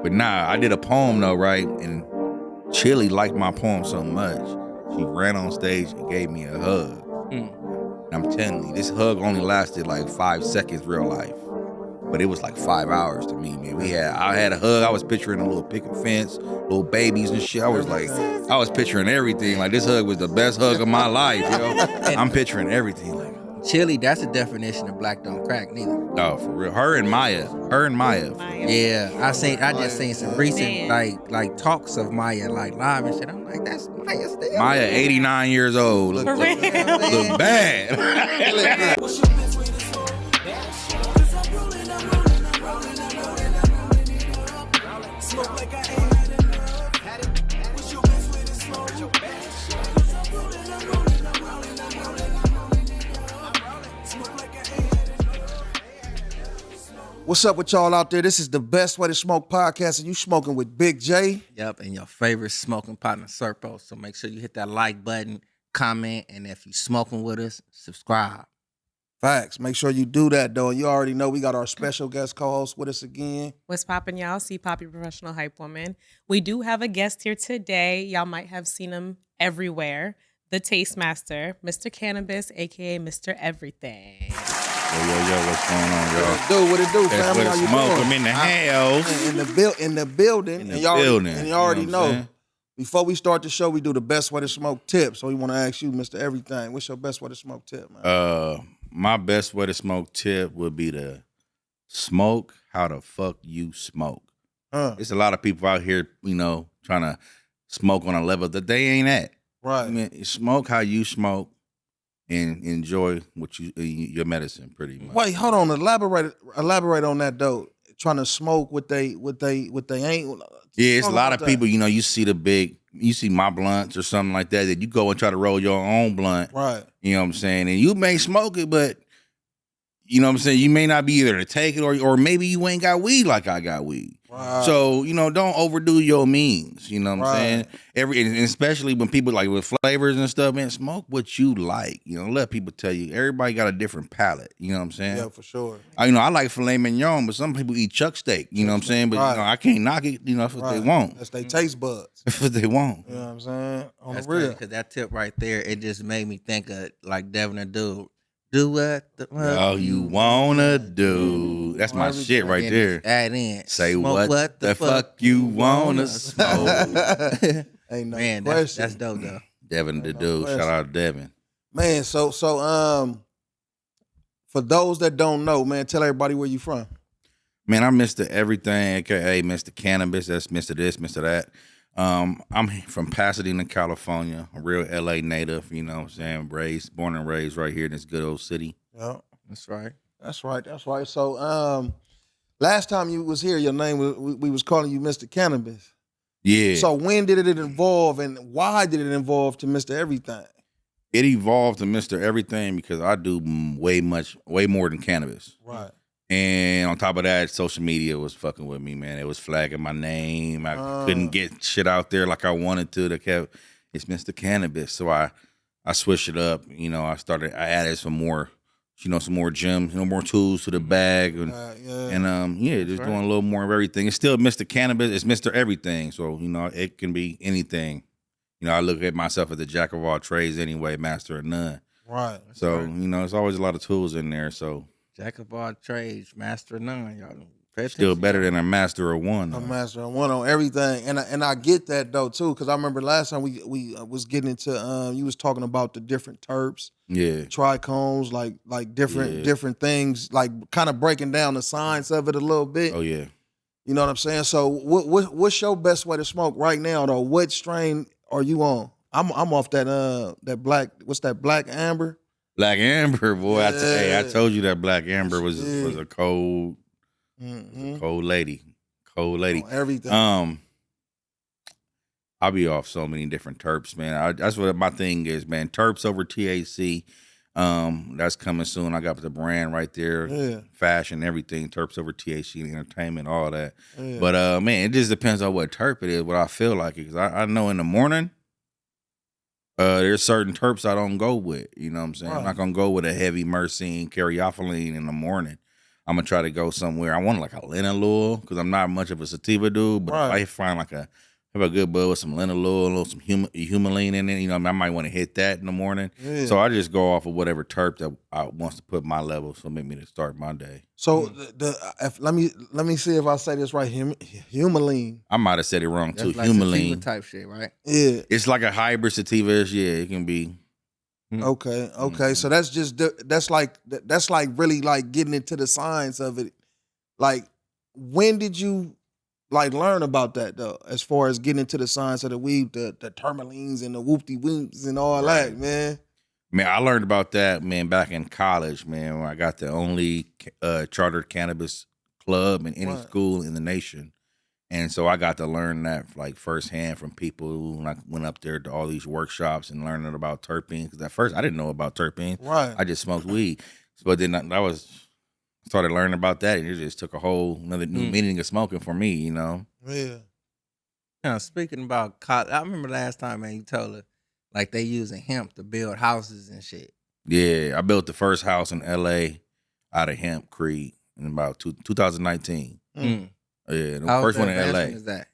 But nah, I did a poem though, right? And Chili liked my poem so much, she ran on stage and gave me a hug. And I'm telling you, this hug only lasted like 5 seconds, real life. But it was like 5 hours to me, man. I had a hug. I was picturing a little picket fence, little babies and shit. I was picturing everything. Like, this hug was the best hug of my life, yo. I'm picturing everything. Like, Chili, that's a definition of black don't crack neither. Oh, for real. Her and Maya. Yeah, I just seen some recent like talks of Maya like live and shit. I'm like, that's Maya still. Maya, 89 years old. Look bad. What's up with y'all out there? This is the Best Way to Smoke Podcast, and you smoking with Big J. Yep, and your favorite smoking partner, Serpo. So make sure you hit that like button, comment, and if you smoking with us, subscribe. Facts. Make sure you do that, though. You already know we got our special guest co-host with us again. What's poppin', y'all? See Poppy Professional Hype Woman. We do have a guest here today. Y'all might have seen him everywhere. The Taste Master, Mr. Cannabis, a.k.a. Mr. Everything. Yo, what's going on, y'all? What it do, That's family? what How you smoke. doing? I'm in the house. In the building. And you already know. Before we start the show, we do the Best Way to Smoke tip. So we want to ask you, Mr. Everything, what's your best way to smoke tip, man? My best way to smoke tip would be to smoke how the fuck you smoke. There's a lot of people out here, trying to smoke on a level that they ain't at. Right. I mean, smoke how you smoke and enjoy your medicine, pretty much. Wait, hold on. Elaborate on that though. Trying to smoke what they ain't. Yeah, it's a lot of people. You see my blunts or something like that you go and try to roll your own blunt. Right. You know what I'm saying? And you may smoke it, but you know what I'm saying? You may not be either to take it or maybe you ain't got weed like I got weed. Right. So, don't overdo your means. You know what I'm saying? And especially when people like with flavors and stuff, man, smoke what you like. Let people tell you. Everybody got a different palate. You know what I'm saying? Yeah, for sure. I like filet mignon, but some people eat chuck steak. You know what I'm saying? But I can't knock it. That's what they want. That's their taste buds. That's what they want. You know what I'm saying? That's the real. Because that tip right there, it just made me think of like Devin and Dude. Do what you wanna do. That's my shit right there. Add in. Say what the fuck you wanna smoke. Ain't no man, question. That's dope though. Devin the Dude. Shout out to Devin. Man, so for those that don't know, man, tell everybody where you from. Man, I'm Mr. Everything, aka Mr. Cannabis. That's Mr. This, Mr. That. I'm from Pasadena, California, a real LA native, you know what I'm saying? Born and raised right here in this good old city. Yeah, that's right. That's right. So, last time you was here, your name we was calling you Mr. Cannabis. Yeah. So when did it evolve, and why did it evolve to Mr. Everything? It evolved to Mr. Everything because I do way more than cannabis. Right. And on top of that, social media was fucking with me, man. It was flagging my name. I couldn't get shit out there like I wanted to. It's Mr. Cannabis. So I switched it up. I added some more gems, more tools to the bag. And just doing a little more of everything. It's still Mr. Cannabis. It's Mr. Everything. So, it can be anything. I look at myself as the jack of all trades anyway, master of none. Right. So, there's always a lot of tools in there. So, jack of all trades, master of none, y'all. Still better than a master of one. A master of one on everything, and I get that though too, because I remember last time we was getting into you was talking about the different terps, trichomes, like different things, like kind of breaking down the science of it a little bit. Oh yeah, you know what I'm saying. So what's your best way to smoke right now though? What strain are you on? I'm off that black. What's that, Black Amber? Black Amber, boy. Yeah. I told you that Black Amber was a cold, mm-hmm. cold lady. Cold lady. On everything. I'll be off so many different terps, man. That's what my thing is, man. Terps over THC. That's coming soon. I got the brand right there. Yeah. Fashion, everything. Terps over THC, entertainment, all that. Yeah. But man, it just depends on what terp it is, what I feel like it. Cause I know in the morning, there's certain terps I don't go with. You know what I'm saying? Right. I'm not gonna go with a heavy myrcene, caryophyllene in the morning. I'm gonna try to go somewhere. I want like a linalool because I'm not much of a sativa dude, but if I find like have a good bud with some linalool, a little some humulene in it, you know, I might want to hit that in the morning. Yeah. So I just go off of whatever terp that I wants to put my level, so make me to start my day. So let me see if I say this right. Humulene. I might have said it wrong too. Like humulene type shit, right? Yeah, it's like a hybrid sativa. Yeah, it can be. Okay. So that's just that's like really like getting into the science of it. Like, when did you like learn about that though? As far as getting into the science of the weed, the termalines and the whoop-de-whoops and all that, man. Man, I learned about that, man, back in college, man, when I got the only chartered cannabis club in any school in the nation. And so I got to learn that like firsthand from people who went up there to all these workshops and learning about terpenes. Because at first I didn't know about terpenes. Right. I just smoked weed. But then I started learning about that, and it just took a whole another new meaning of smoking for me, you know? Yeah. Now, speaking about college, I remember last time, man, you told her, like, they using hemp to build houses and shit. Yeah, I built the first house in L.A. out of hemp creed in about 2019. Yeah, the first one in L.A. Is that?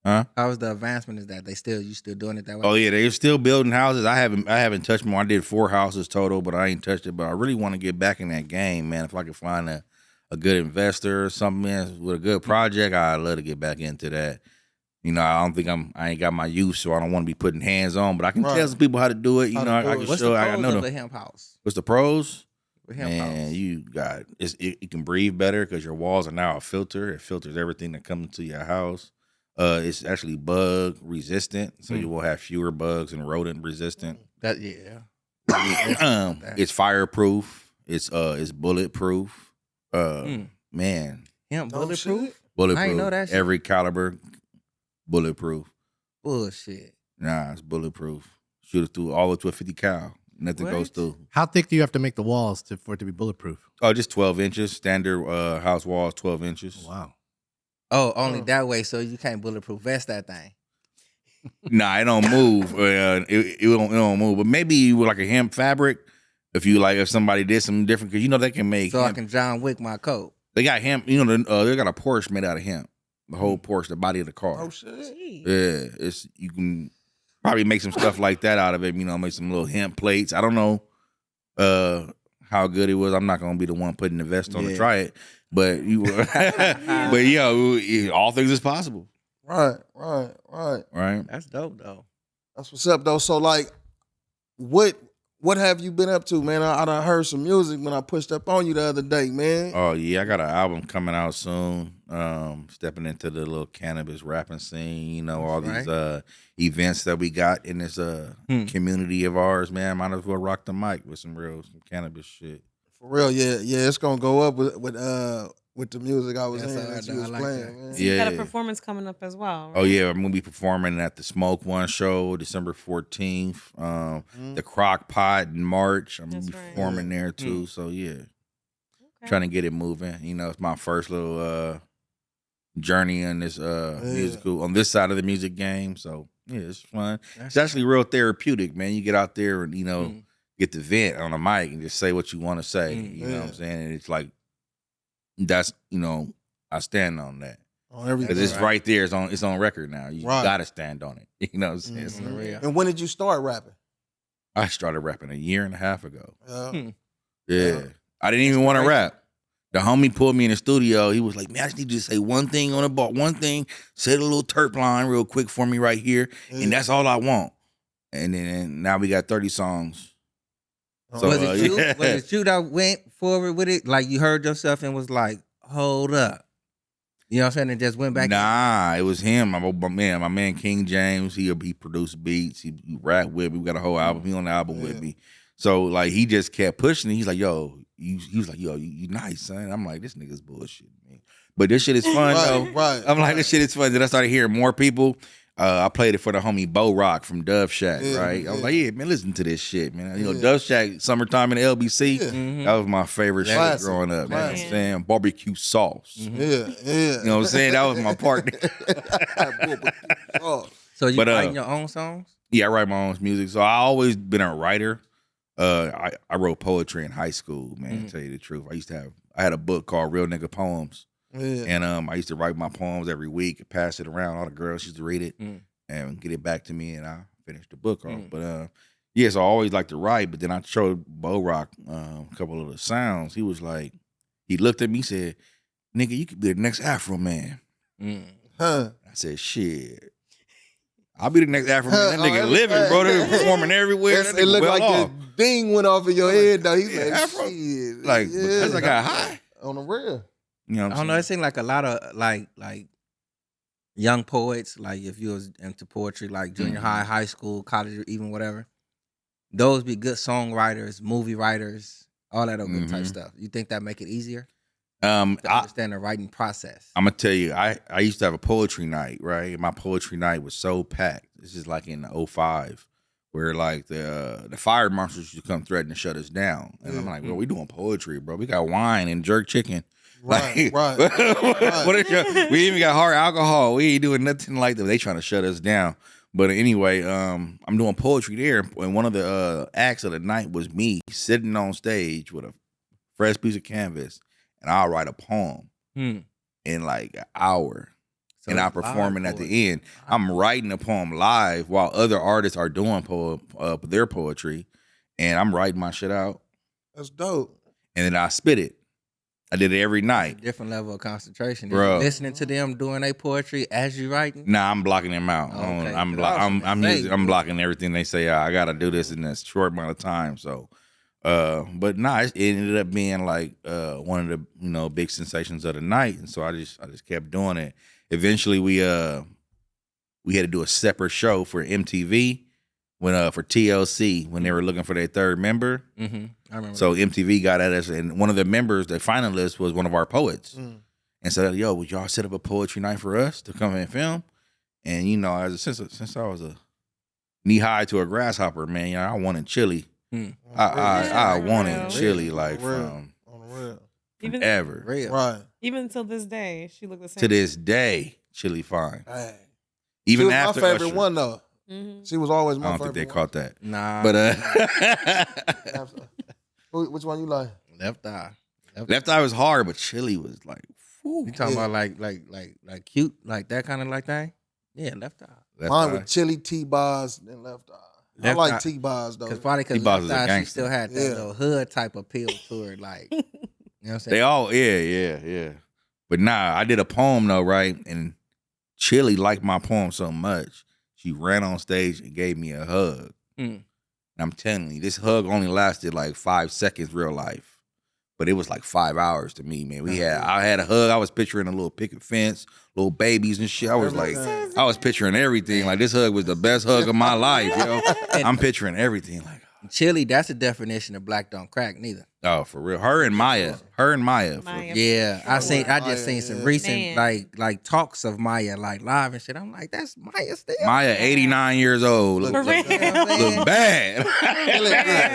Huh? How was the advancement? Is that you still doing it that way? Oh yeah, they're still building houses. I haven't touched more. I did 4 houses total, but I ain't touched it. But I really want to get back in that game, man. If I could find a good investor or something, man, with a good project, I'd love to get back into that. You know, I don't think I ain't got my use, so I don't want to be putting hands on. But I can tell some people how to do it. You know, I can What's show. The pros I know of a hemp house. What's the pros? Man, you got it can breathe better because your walls are now a filter. It filters everything that comes into your house. It's actually bug resistant, so you will have fewer bugs and rodent resistant. It's fireproof. It's bulletproof. Man, hemp bulletproof. Bulletproof. I didn't know that shit. Every caliber, bulletproof. Bullshit. Nah, it's bulletproof. Shoot it through all the way to a 50 cal. Nothing goes through. How thick do you have to make the walls for it to be bulletproof? Oh, just 12 inches. Standard house walls, 12 inches. Wow. Oh, only that way, so you can't bulletproof vest that thing. Nah, it don't move. It don't move. But maybe with like a hemp fabric, if somebody did something different, because you know they can make. So hemp. I can John Wick my coat. They got hemp. You know, they got a Porsche made out of hemp. The whole Porsche, the body of the car. Oh shit. Yeah, you can probably make some stuff like that out of it. You know, make some little hemp plates. I don't know how good it was. I'm not gonna be the one putting the vest on to try it, but but yeah, all things is possible. Right. That's dope though. That's what's up though. So like, what have you been up to, man? I done heard some music when I pushed up on you the other day, man. Oh yeah, I got an album coming out soon. Stepping into the little cannabis rapping scene, you know, all these events that we got in this community of ours, man. Might as well rock the mic with some cannabis shit. For real, yeah, it's gonna go up with the music I was hearing that you was playing, man. So you got a performance coming up as well, right? Oh yeah, I'm gonna be performing at the Smoke One show December 14th. The Crock Pot in March. I'm gonna be performing there too. So yeah, trying to get it moving. You know, it's my first little journey on this musical on this side of the music game. So yeah, it's fun. It's actually real therapeutic, man. You get out there and get the vent on a mic and just say what you want to say. You know what I'm saying? And it's like that's I stand on that. On everything. Because it's right there. It's on record now. You gotta stand on it. You know what I'm saying? And when did you start rapping? I started rapping 1.5 years ago. Yeah. I didn't even want to rap. The homie pulled me in the studio. He was like, man, I just need you to say one thing on the bar. One thing. Say the little terp line real quick for me right here. And that's all I want. And then now we got 30 songs. So, was it you that went forward with it? Like you heard yourself and was like, hold up. You know what I'm saying? And just went back. Nah, it was him. My man King James. He produced beats. He rapped with me. We got a whole album. He on the album with me. So like he just kept pushing. He's like, yo, he was like, yo, you nice, son. I'm like, this nigga's bullshit, man. But this shit is fun though. Right. I'm like, this shit is fun. Then I started hearing more people. I played it for the homie Bo Rock from Dove Shack, right? I was like, yeah, man, listen to this shit, man. You know, Dove Shack, Summertime in the LBC, that was my favorite shit growing up, man. Saying barbecue sauce. Yeah. You know what I'm saying? That was my partner. So you writing your own songs? Yeah, I write my own music. So I always been a writer. I wrote poetry in high school, man, to tell you the truth. I I had a book called Real Nigga Poems. Yeah. And I used to write my poems every week and pass it around. All the girls used to read it and get it back to me, and I finished the book off. But yes, I always like to write. But then I showed Bo Rock a couple of the sounds. He was like, he looked at me, said, "Nigga, you could be the next Afro man." Huh. I said, "Shit, I'll be the next Afro man." That nigga living, bro. They performing everywhere. That It nigga looked well like off. the ding went off in your head, though. He's like, Afro. shit. Like, that's like a high. On the real. You know what I'm I don't saying? know. It seemed like a lot of like young poets, like if you was into poetry, like junior high, high school, college, or even whatever, those be good songwriters, movie writers, all that other good type stuff. You think that make it easier to understand the writing process? I'm gonna tell you, I used to have a poetry night, right? And my poetry night was so packed. This is like in 05, where like the fire marshals used to come threaten to shut us down. And I'm like, bro, we doing poetry, bro. We got wine and jerk chicken. Right, Like, right. What is we even got hard alcohol. We ain't doing nothing like that. They trying to shut us down. But anyway, I'm doing poetry there, and one of the acts of the night was me sitting on stage with a fresh piece of canvas, and I'll write a poem in like an hour, So and I it's perform it live at the poetry. end. I'm writing the poem live while other artists are doing their poetry, and I'm writing my shit out, That's dope. and then I spit it. I did it every night. Different level of concentration. Bro. You listening to them doing their poetry as you writing. Nah, I'm blocking them out. Oh, okay. I'm blocking everything they say. I gotta do this in this short amount of time. So, but nah, it ended up being like one of the big sensations of the night, and so I just kept doing it. Eventually, we had to do a separate show for MTV for TLC when they were looking for their third member. I remember. So MTV got at us, and one of the members, the finalist, was one of our poets. And said, "Yo, would y'all set up a poetry night for us to come and film?" And since I was a knee high to a grasshopper, man, I wanted chili. I wanted chili like from Even ever. Real. Right. even till this day, she looked the same. To this day, chili fine. Hey. Even She was after my favorite Usher. one, though. She was always I my don't favorite think they one. caught that. Nah. But Which one you like? Left eye. Left Eye was hard, but chili was like, whew. You talking about like cute, like that kind of like thing? Yeah, left eye. Left Mine Eye. with chili, T-bars, and left eye. I Left like eye. T-bars, though. Because probably because T-Boz left is a eye, she gangster. still had that Yeah. little hood type appeal to her, like you know what I'm saying? They all, yeah. But nah, I did a poem though, right? And Chili liked my poem so much, she ran on stage and gave me a hug. And I'm telling you, this hug only lasted like 5 seconds, real life. But it was like 5 hours to me, man. I had a hug. I was picturing a little picket fence, little babies and shit. I was picturing everything. Like this hug was the best hug of my life, yo. I'm picturing everything. Like, Chili, that's the definition of black don't crack neither. oh, for real. Her and Maya. Maya. Yeah, I just seen some recent Man. like talks of Maya like live and shit. I'm like, that's Maya still. Maya, 89 years old. For real. Look bad.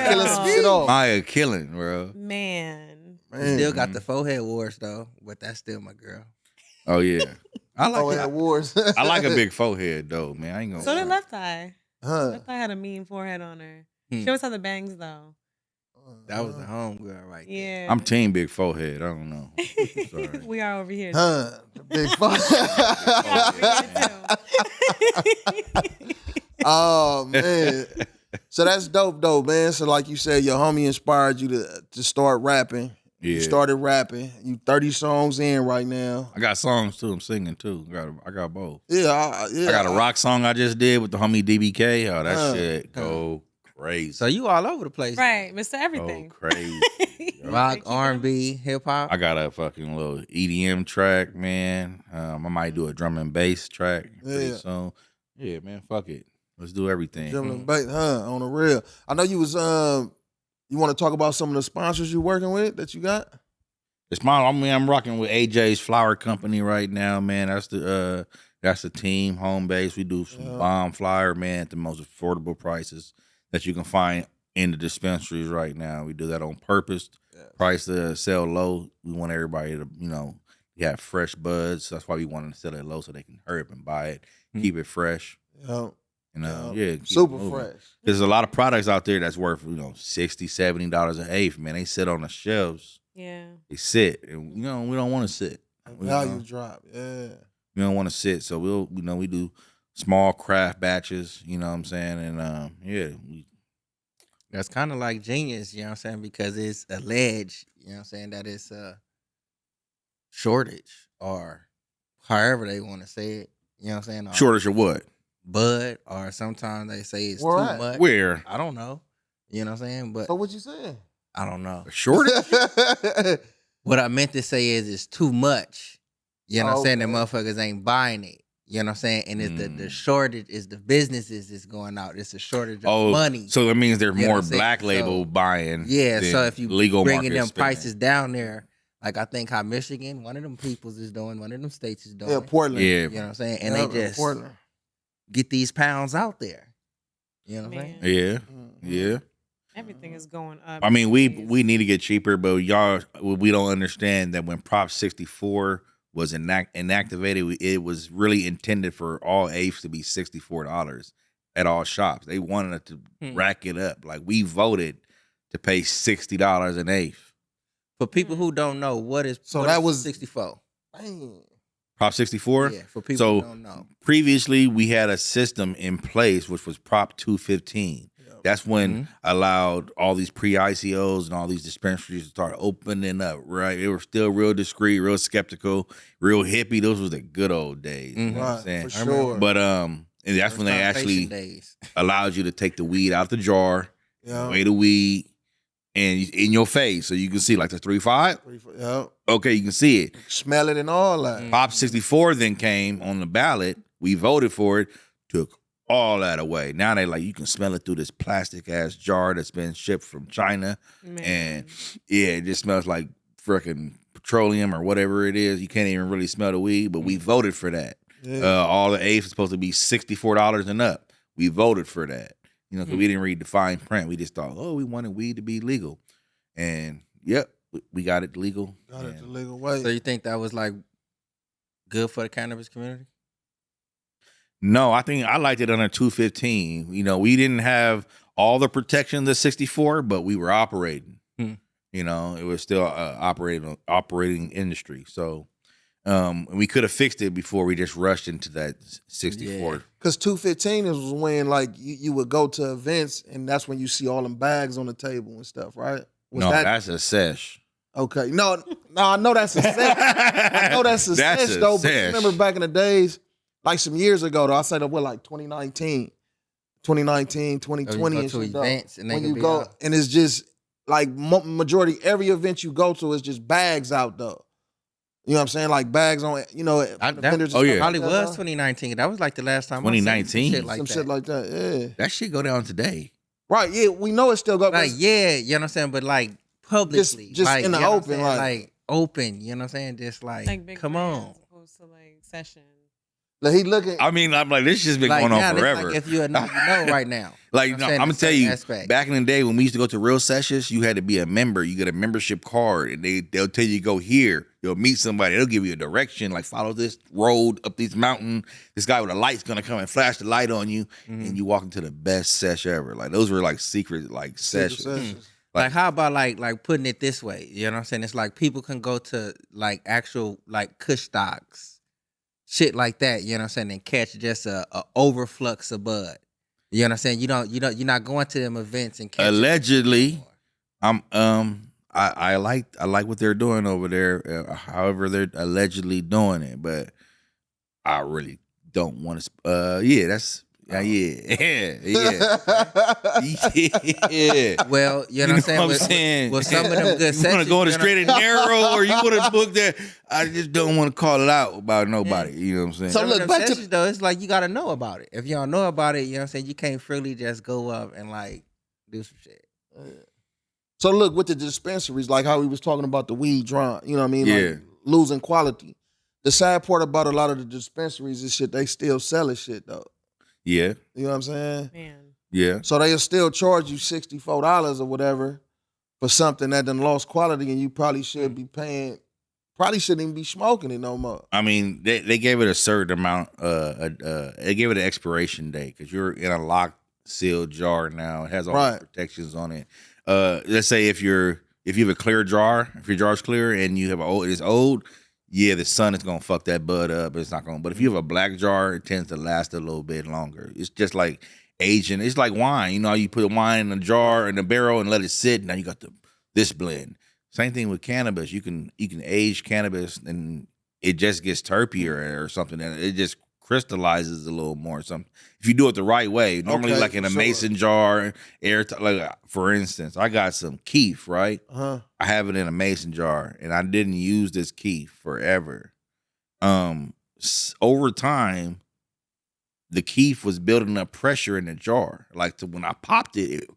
Killing some shit off. Maya killing, bro. Man. Still got the forehead wars though, but that's still my girl. Oh yeah. I Oh, like yeah, wars. I like a big forehead though, man. I ain't gonna So did Left Eye. Huh. Left Eye had a mean forehead on her. She always had the bangs though. That was the home girl right there. Yeah. I'm team big forehead. I don't know. Sorry. We are over here. Huh. The big fuck. Oh, man. So that's dope, though, man. So like you said, your homie inspired you to start rapping. Yeah. You started rapping. You 30 songs in right now. I got songs too. I'm singing too. I got both. Yeah, I got a rock song I just did with the homie DBK. Oh, that Huh. shit go crazy. So you all over the place. Right, Mr. Go Everything. crazy. Rock, R&B, hip hop. I got a fucking little EDM track, man. I might do a drum and bass track pretty Yeah. soon. Yeah, man. Fuck it. Let's do everything. Drum and bass, on the real. I know you was you want to talk about some of the sponsors you working with that you got? I'm rocking with AJ's Flower Company right now, man. That's the team, home base. We do some bomb flower, man, at the most affordable prices that you can find in the dispensaries right now. We do that on purpose. Price to sell low. We want everybody to, have fresh buds. So that's why we want to sell it low so they can hurry up and buy it, keep it fresh. Yeah. Keep it Super moving. fresh. There's a lot of products out there that's worth, $60, $70 an eighth, man. They sit on the shelves Yeah. They sit, and we don't want to sit. Value drop. Yeah. We don't want to sit, so we do small craft batches. You know what I'm saying? And That's kind of like genius, you know what I'm saying? Because it's alleged, you know what I'm saying, that it's a shortage or however they want to say it. You know what I'm saying? Shortage of what? Bud, or sometimes they say it's Where too at? much. Where? I don't know. You know what I'm saying? But So what you saying? I don't know. A shortage? What I meant to say is it's too much. You know what I'm saying? The Okay. motherfuckers ain't buying it. You know what I'm saying? And it's the shortage is the businesses is going out. It's a shortage of money. So that means there's You know more what I'm saying? black label So, buying. Yeah, than so if you legal bringing market them spending. prices down there, like I think how Michigan, one of them peoples is doing, one of them states is doing. Yeah, Portland. Yeah. You know what I'm saying? And Yeah, they just Portland. get these pounds out there. You know what I'm saying? Man. Yeah. Mm-hmm. Yeah. Everything is going up. I mean, these days. we need to get cheaper, but we don't understand that when Prop 64 was inactivated, it was really intended for all eighths to be $64 at all shops. They wanted it to rack it up. Like, we voted to pay $60 an eighth. For people who don't know, what is So what that is was 64? Man. Prop 64? Yeah, for people So who don't know. previously, we had a system in place, which was Prop 215. That's when allowed all these pre-ICOs and all these dispensaries to start opening up, right? They were still real discreet, real skeptical, real hippie. Those was the good old days. You know what I'm Right, saying? for sure. But and that's when they actually Days. allowed you to take the weed out the jar, Yeah. weigh the weed, and in your face, so you can see like the 3.5. Yeah. Okay, you can see it. Smell it and all that. Prop 64 then came on the ballot. We voted for it, took all that away. Now they like, you can smell it through this plastic ass jar that's been shipped from China. Man. And yeah, it just smells like freaking petroleum or whatever it is. You can't even really smell the weed, but we voted for that. Yeah. All the eighths is supposed to be $64 and up. We voted for that. You know, because we didn't read the fine print. We just thought, we wanted weed to be legal. And yep, we got it legal. Got it the legal way. So you think that was like good for the cannabis community? No, I think I liked it under 215. You know, we didn't have all the protection of the 64, but we were operating. You know, it was still operating industry. So we could have fixed it before we just rushed into that 64. Because 215 was when like you would go to events and that's when you see all them bags on the table and stuff, right? Was that's a sesh. Okay. No, I know that's a sesh. I know that's a That's sesh a though. But sesh. you remember back in the days, like some years ago though, I said like 2019, 2020 Or you go and to shit, though. events and they When could you be go out. and it's just like majority every event you go to is just bags out though. You know what I'm saying? Like bags on, you know, That vendors and oh, stuff yeah. like probably that, was though. 2019. That was like the last time I seen 2019? some shit like Some that. shit like that. Yeah. That shit go down today. Right. Yeah. We know it still got Like, yeah, you know what I'm saying? But like publicly. Just like, in the you know what I'm open, saying? like- open, you know what I'm saying? Just like big come brands on. as opposed to like sessions. Like he looking. I mean, I'm like, this shit's been Like going now, on it's forever. like if you know, you know right now. Like, You know no, what saying? I'm gonna In tell certain you, aspects. back in the day when we used to go to real sessions, you had to be a member. You get a membership card, and they'll tell you go here. You'll meet somebody. They'll give you a direction, like follow this road up this mountain. This guy with a light's gonna come and flash the light on you, and you walk into the best sesh ever. Like those were like secret like sessions. sessions. Like how about like putting it this way? You know what I'm saying? It's like people can go to like actual like kush stocks, shit like that, you know what I'm saying, and catch just a overflux of bud. You know what I'm saying? You're not going to them events and catch Allegedly, I like what they're doing over there. However, they're allegedly doing it, but I really don't want to. Yeah, that's yeah. Well, you know what I'm saying? what I'm saying? With some of them good You want sessions, to go to you know straight and narrow, or you want to book that? I just don't want to call it out about nobody. You know what I'm saying? So Some look, of them back to- sessions, though, it's like you gotta know about it. If you don't know about it, you know what I'm saying, you can't freely just go up and like do some shit. So look, with the dispensaries, like how we was talking about the weed drawing, you know what I mean? Yeah. Like losing quality. The sad part about a lot of the dispensaries is shit, they still selling shit though. Yeah, You know what I'm saying? Man. yeah. So they'll still charge you $64 or whatever for something that done lost quality and you probably should be paying, probably shouldn't even be smoking it no more. I mean, they gave it a certain amount. They gave it an expiration date because you're in a locked, sealed jar now. It has all Right. the protections on it. Let's say if you're if you have a clear jar, if your jar's clear and you have it's old, yeah, the sun is gonna fuck that bud up. It's not gonna. But if you have a black jar, it tends to last a little bit longer. It's just like aging. It's like wine. You know, you put wine in a jar in a barrel and let it sit. Now you got this blend. Same thing with cannabis. You can age cannabis and it just gets terpier or something, and it just crystallizes a little more. Something if you do it the right way. Normally, like in a mason jar, like for instance, I got some keef, right? I have it in a mason jar, and I didn't use this keef forever. Over time, the keef was building up pressure in the jar. Like when I popped it,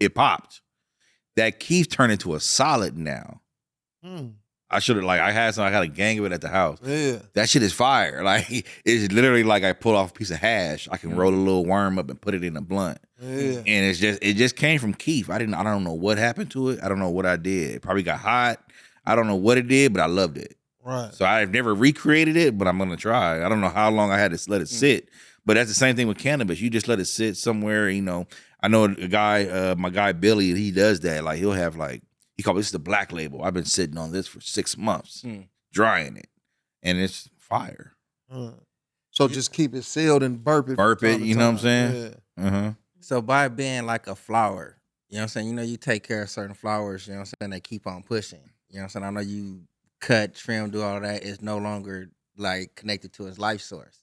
it popped. That keef turned into a solid now. I should have I had a gang of it at the house. Yeah. That shit is fire. Like it's literally like I pull off a piece of hash. I can roll a little worm up and put it in a blunt. Yeah. And it just came from keef. I don't know what happened to it. I don't know what I did. It probably got hot. I don't know what it did, but I loved it. Right. So I've never recreated it, but I'm gonna try. I don't know how long I had to let it sit. But that's the same thing with cannabis. You just let it sit somewhere, you know. I know a guy, my guy Billy, he does that. Like he'll have he calls this the black label. I've been sitting on this for 6 months, drying it, and it's fire. So just keep it sealed and burp it. Burp it, you know what I'm saying? Yeah. So by being like a flower, you know what I'm saying? You know, you take care of certain flowers, you know what I'm saying? They keep on pushing. You know what I'm saying? I know you cut, trim, do all that. It's no longer like connected to its life source.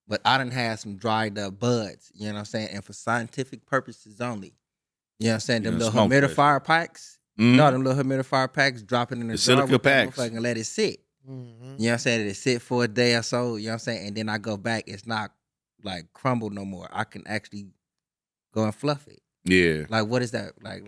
But I done had some dried up buds, you know what I'm saying? And for scientific purposes only. You know what I'm saying? Them little humidifier packs. No, them little humidifier packs, drop it in the jar silica packs and let it sit. You know what I'm saying? Let it sit for a day or so, you know what I'm saying? And then I go back, it's not like crumbled no more. I can actually go and fluff it. Yeah. Like what is that? Like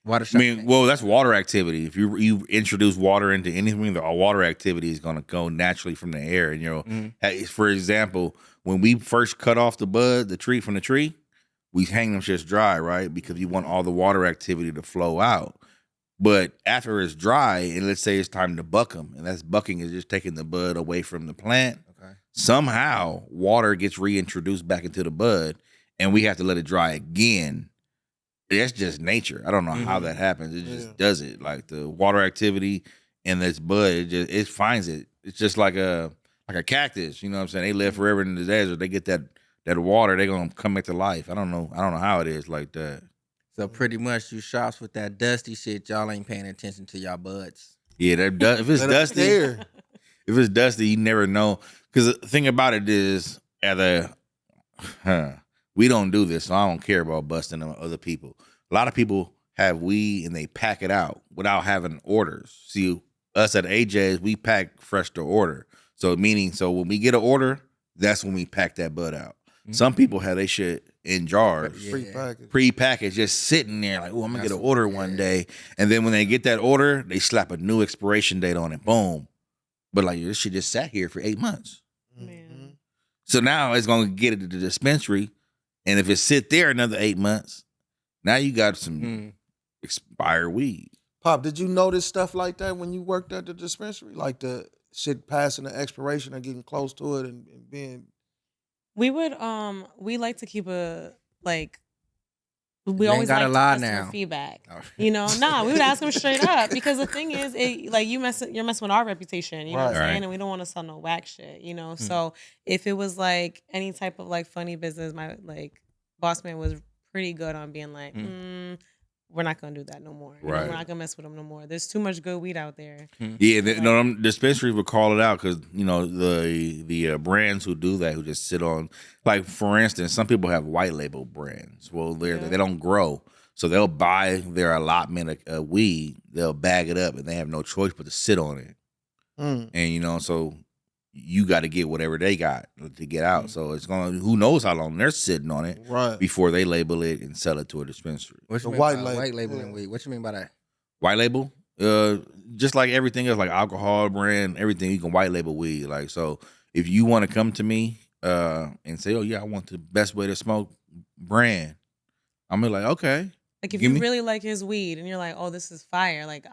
water. I mean, well, that's water activity. If you introduce water into anything, the water activity is gonna go naturally from the air. And you know, for example, when we first cut off the bud, the tree from the tree, we hang them shits dry, right? Because you want all the water activity to flow out. But after it's dry, and let's say it's time to buck them, and that's bucking is just taking the bud away from the plant. Okay. Somehow, water gets reintroduced back into the bud, and we have to let it dry again. That's just nature. I don't know how that happens. It just does it. Like the water activity in this bud, it finds it. It's just like a cactus. You know what I'm saying? They live forever in the desert. They get that water, they're gonna come back to life. I don't know how it is like that. So pretty much you shops with that dusty shit, y'all ain't paying attention to y'all buds. Yeah, if it's dusty, if it's dusty, you never know. Because the thing about it is, we don't do this, so I don't care about busting other people. A lot of people have weed and they pack it out without having orders. See, us at AJ's, we pack fresh to order. So when we get an order, that's when we pack that bud out. Some people have their shit in jars, pre-packaged, just sitting there like, oh, I'm gonna get an order one day. And then when they get that order, they slap a new expiration date on it. Boom. But like this shit just sat here for 8 months. So now it's gonna get it to the dispensary. And if it sit there another 8 months, now you got some expired weed. Pop, did you notice stuff like that when you worked at the dispensary? Like the shit passing the expiration and getting close to it and being... We would we like to keep a we you always like to lie customer now. feedback. We would ask them straight up because the thing is you're messing with our reputation, you know what I'm saying? And we don't want to sell no whack shit, you know. So if it was like any type of like funny business, my boss man was pretty good on being like, we're not gonna do that no more. You know, we're not gonna mess with them no more. There's too much good weed out there. Yeah, them dispensaries would call it out because you know the brands who do that, who just sit on, like for instance, some people have white label brands. Well, they don't grow, so they'll buy their allotment of weed, they'll bag it up, and they have no choice but to sit on it. And you know, so you got to get whatever they got to get out. So it's going. Who knows how long they're sitting on it before they label it and sell it to a dispensary. What's the white labeling weed? What you mean by that? White label, just like everything else, like alcohol brand, everything you can white label weed. Like so, if you want to come to me and say, "Oh yeah, I want the best way to smoke brand," I'm gonna be like, okay. Like if you really like his weed and you're like, oh, this is fire. Like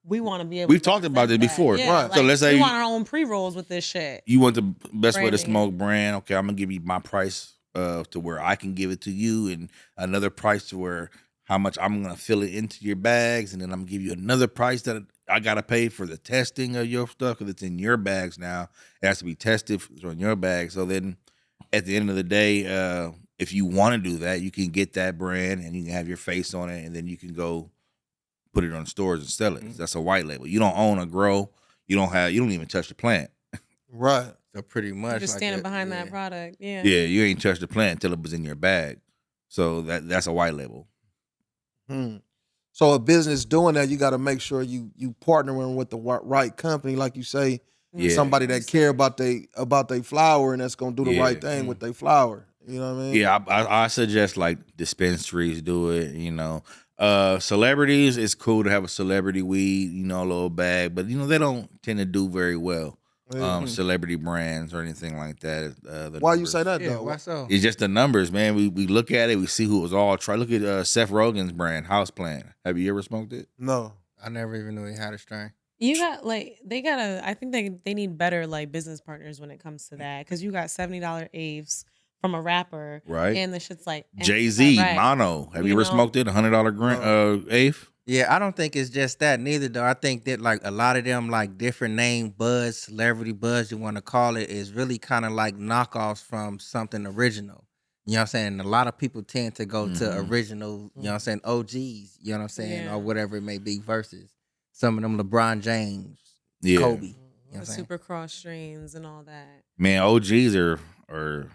we want to be able. We've talked about this before, right? Like, so let's say we want our own pre-rolls with this shit. You want the best way to smoke brand? Okay, I'm gonna give you my price to where I can give it to you, and another price to where how much I'm gonna fill it into your bags, and then I'm gonna give you another price that I gotta pay for the testing of your stuff because it's in your bags now. It has to be tested on your bag. So then, at the end of the day, if you want to do that, you can get that brand and you can have your face on it, and then you can go put it on stores and sell it. That's a white label. You don't own a grow. You don't even touch the plant. Right. So pretty much, You're just standing behind that product. Yeah. Yeah, you ain't touched the plant until it was in your bag. So that's a white label. So a business doing that, you got to make sure you partnering with the right company, like you say, somebody that care about they flower and that's gonna do the right thing with their flower. You know what I mean? Yeah, I suggest like dispensaries do it. You know, celebrities, it's cool to have a celebrity weed, you know, a little bag, but you know they don't tend to do very well. Celebrity brands or anything like that. Why you say that though? Why so? It's just the numbers, man. We look at it, we see who it was all try. Look at Seth Rogen's brand, Houseplant. Have you ever smoked it? No. I never even knew he had a strain. You got I think they need better like business partners when it comes to that, because you got $70 Aves from a rapper, right? And the shit's like Jay-Z, right. Mono. Have you ever smoked it? $100 Ave? Yeah, I don't think it's just that neither though. I think that like a lot of them like different name buzz, celebrity buzz you want to call it, is really kind of like knockoffs from something original. You know what I'm saying? A lot of people tend to go to original, you know what I'm saying, OGs, you know what I'm saying, or whatever it may be, versus some of them LeBron James, Kobe. You know what I'm saying? Super cross strains and all that. Man, OGs are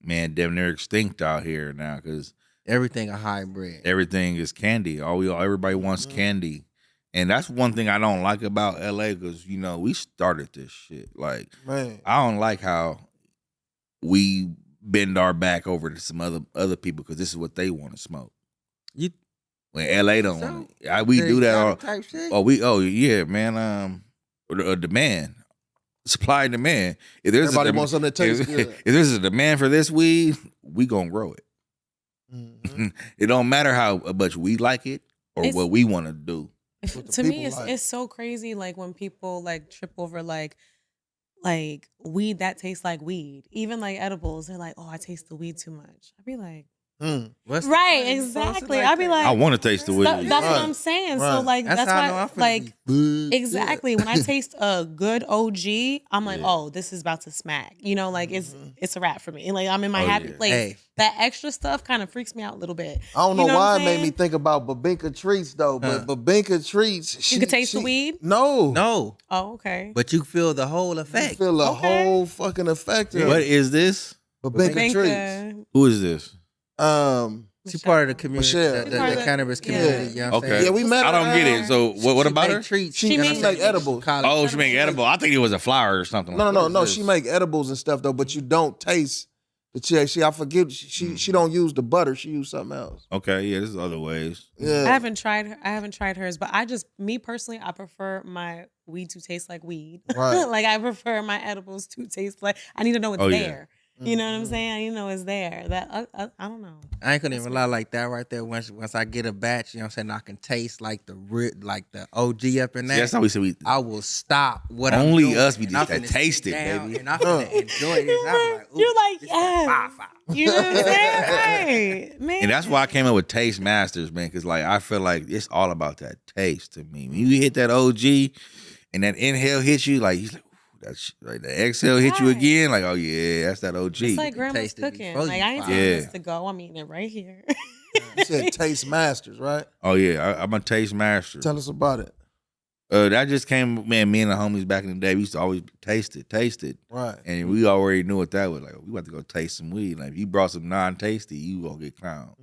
man, damn near extinct out here now because everything a hybrid. Everything is candy. Everybody wants candy. And that's one thing I don't like about LA because, you know, we started this shit. Like, man, I don't like how we bend our back over to some other people because this is what they want to smoke. When LA don't want it. We do that. Type shit? Yeah, man. Demand. Supply and demand. If there's everybody wants something that tastes good. If there's a demand for this weed, we gonna grow it. It don't matter how much we like it or what we want to do. To me, it's so crazy. Like when people like trip over like weed that tastes like weed, even like edibles. They're like, "Oh, I taste the weed too much." I'd be like, right, exactly. I'd be like, I want to taste the weed. That's what I'm saying. Right. So like that's why like exactly when I taste a good OG, I'm like, oh, this is about to smack. You know, like it's a wrap for me. And like I'm in my happy place. Hey. That extra stuff kind of freaks me out a little bit. I don't know why it made me think about Babinka Treats though, but Babinka Treats, you could taste the weed? No. Oh, okay. But you feel the whole effect. You feel the whole fucking effect. What is this? Babinka Treats. Who is this? She's part of the community, the cannabis community. You know what I'm saying? Yeah, we met her. I don't get it. So what about her? She make edibles. She make edibles. I think it was a flower or something. No. She make edibles and stuff though, but you don't taste the THC. I forget. She don't use the butter. She use something else. Okay, yeah, there's other ways. Yeah, I haven't tried hers, but me personally, I prefer my weed to taste like weed. Right. Like I prefer my edibles to taste like. I need to know it's there. Yeah. You know what I'm saying? I need to know it's there. That I don't know. I ain't gonna even lie like that right there. Once I get a batch, you know what I'm saying, I can taste like the OG up in there. See, that's how we say I will stop what only I'm doing. us be just that taste it, baby. And I'm gonna enjoy this. I'm like, you're like, yeah. You know what I'm saying? Right, man. And that's why I came up with Taste Masters, man, because like I feel like it's all about that taste to me. When you hit that OG and that inhale hits you, like he's like. That's like the exhale hit you again, like, oh yeah, that's that OG. It's like grandma's cooking. Like I ain't telling this to go. I'm eating it right here. You said Taste Masters, right? Oh yeah, I'm a Taste Master. Tell us about it. That just came, man. Me and the homies back in the day, we used to always taste it, right? And we already knew what that was like. We about to go taste some weed. Like if you brought some non-tasty, you gonna get clowned.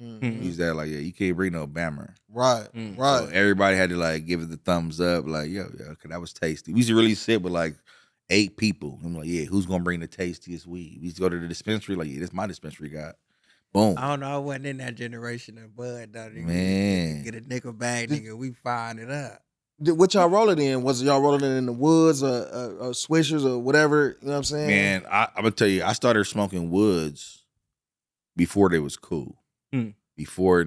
Use that like, yeah, you can't bring no bammer. Right, right. So everybody had to like give it the thumbs up, like yeah, cause that was tasty. We used to really sit with like 8 people. I'm like, yeah, who's gonna bring the tastiest weed? We used to go to the dispensary, like, yeah, this my dispensary got. Boom. I don't know. I wasn't in that generation of bud, though. Man. Get a nickel bag, nigga. We firing it up. What y'all rolling in? Was y'all rolling it in the woods or swishers or whatever? You know what I'm saying? Man, I'm gonna tell you, I started smoking woods before they was cool. Before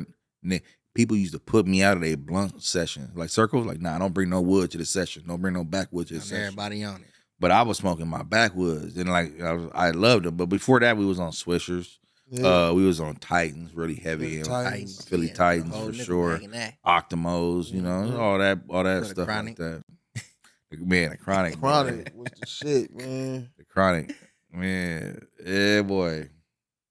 people used to put me out of their blunt session, like circles. Like, nah, don't bring no wood to the session. Don't bring no backwood to the session. Everybody on it. But I was smoking my backwoods, and like I loved them. But before that, we was on swishers. Yeah. We was on Titans, really heavy. Titans. Philly Titans for sure. Octomos, you know, all that stuff like that. Man, the Chronic. Chronic was the shit, man. The Chronic, man. Yeah, boy.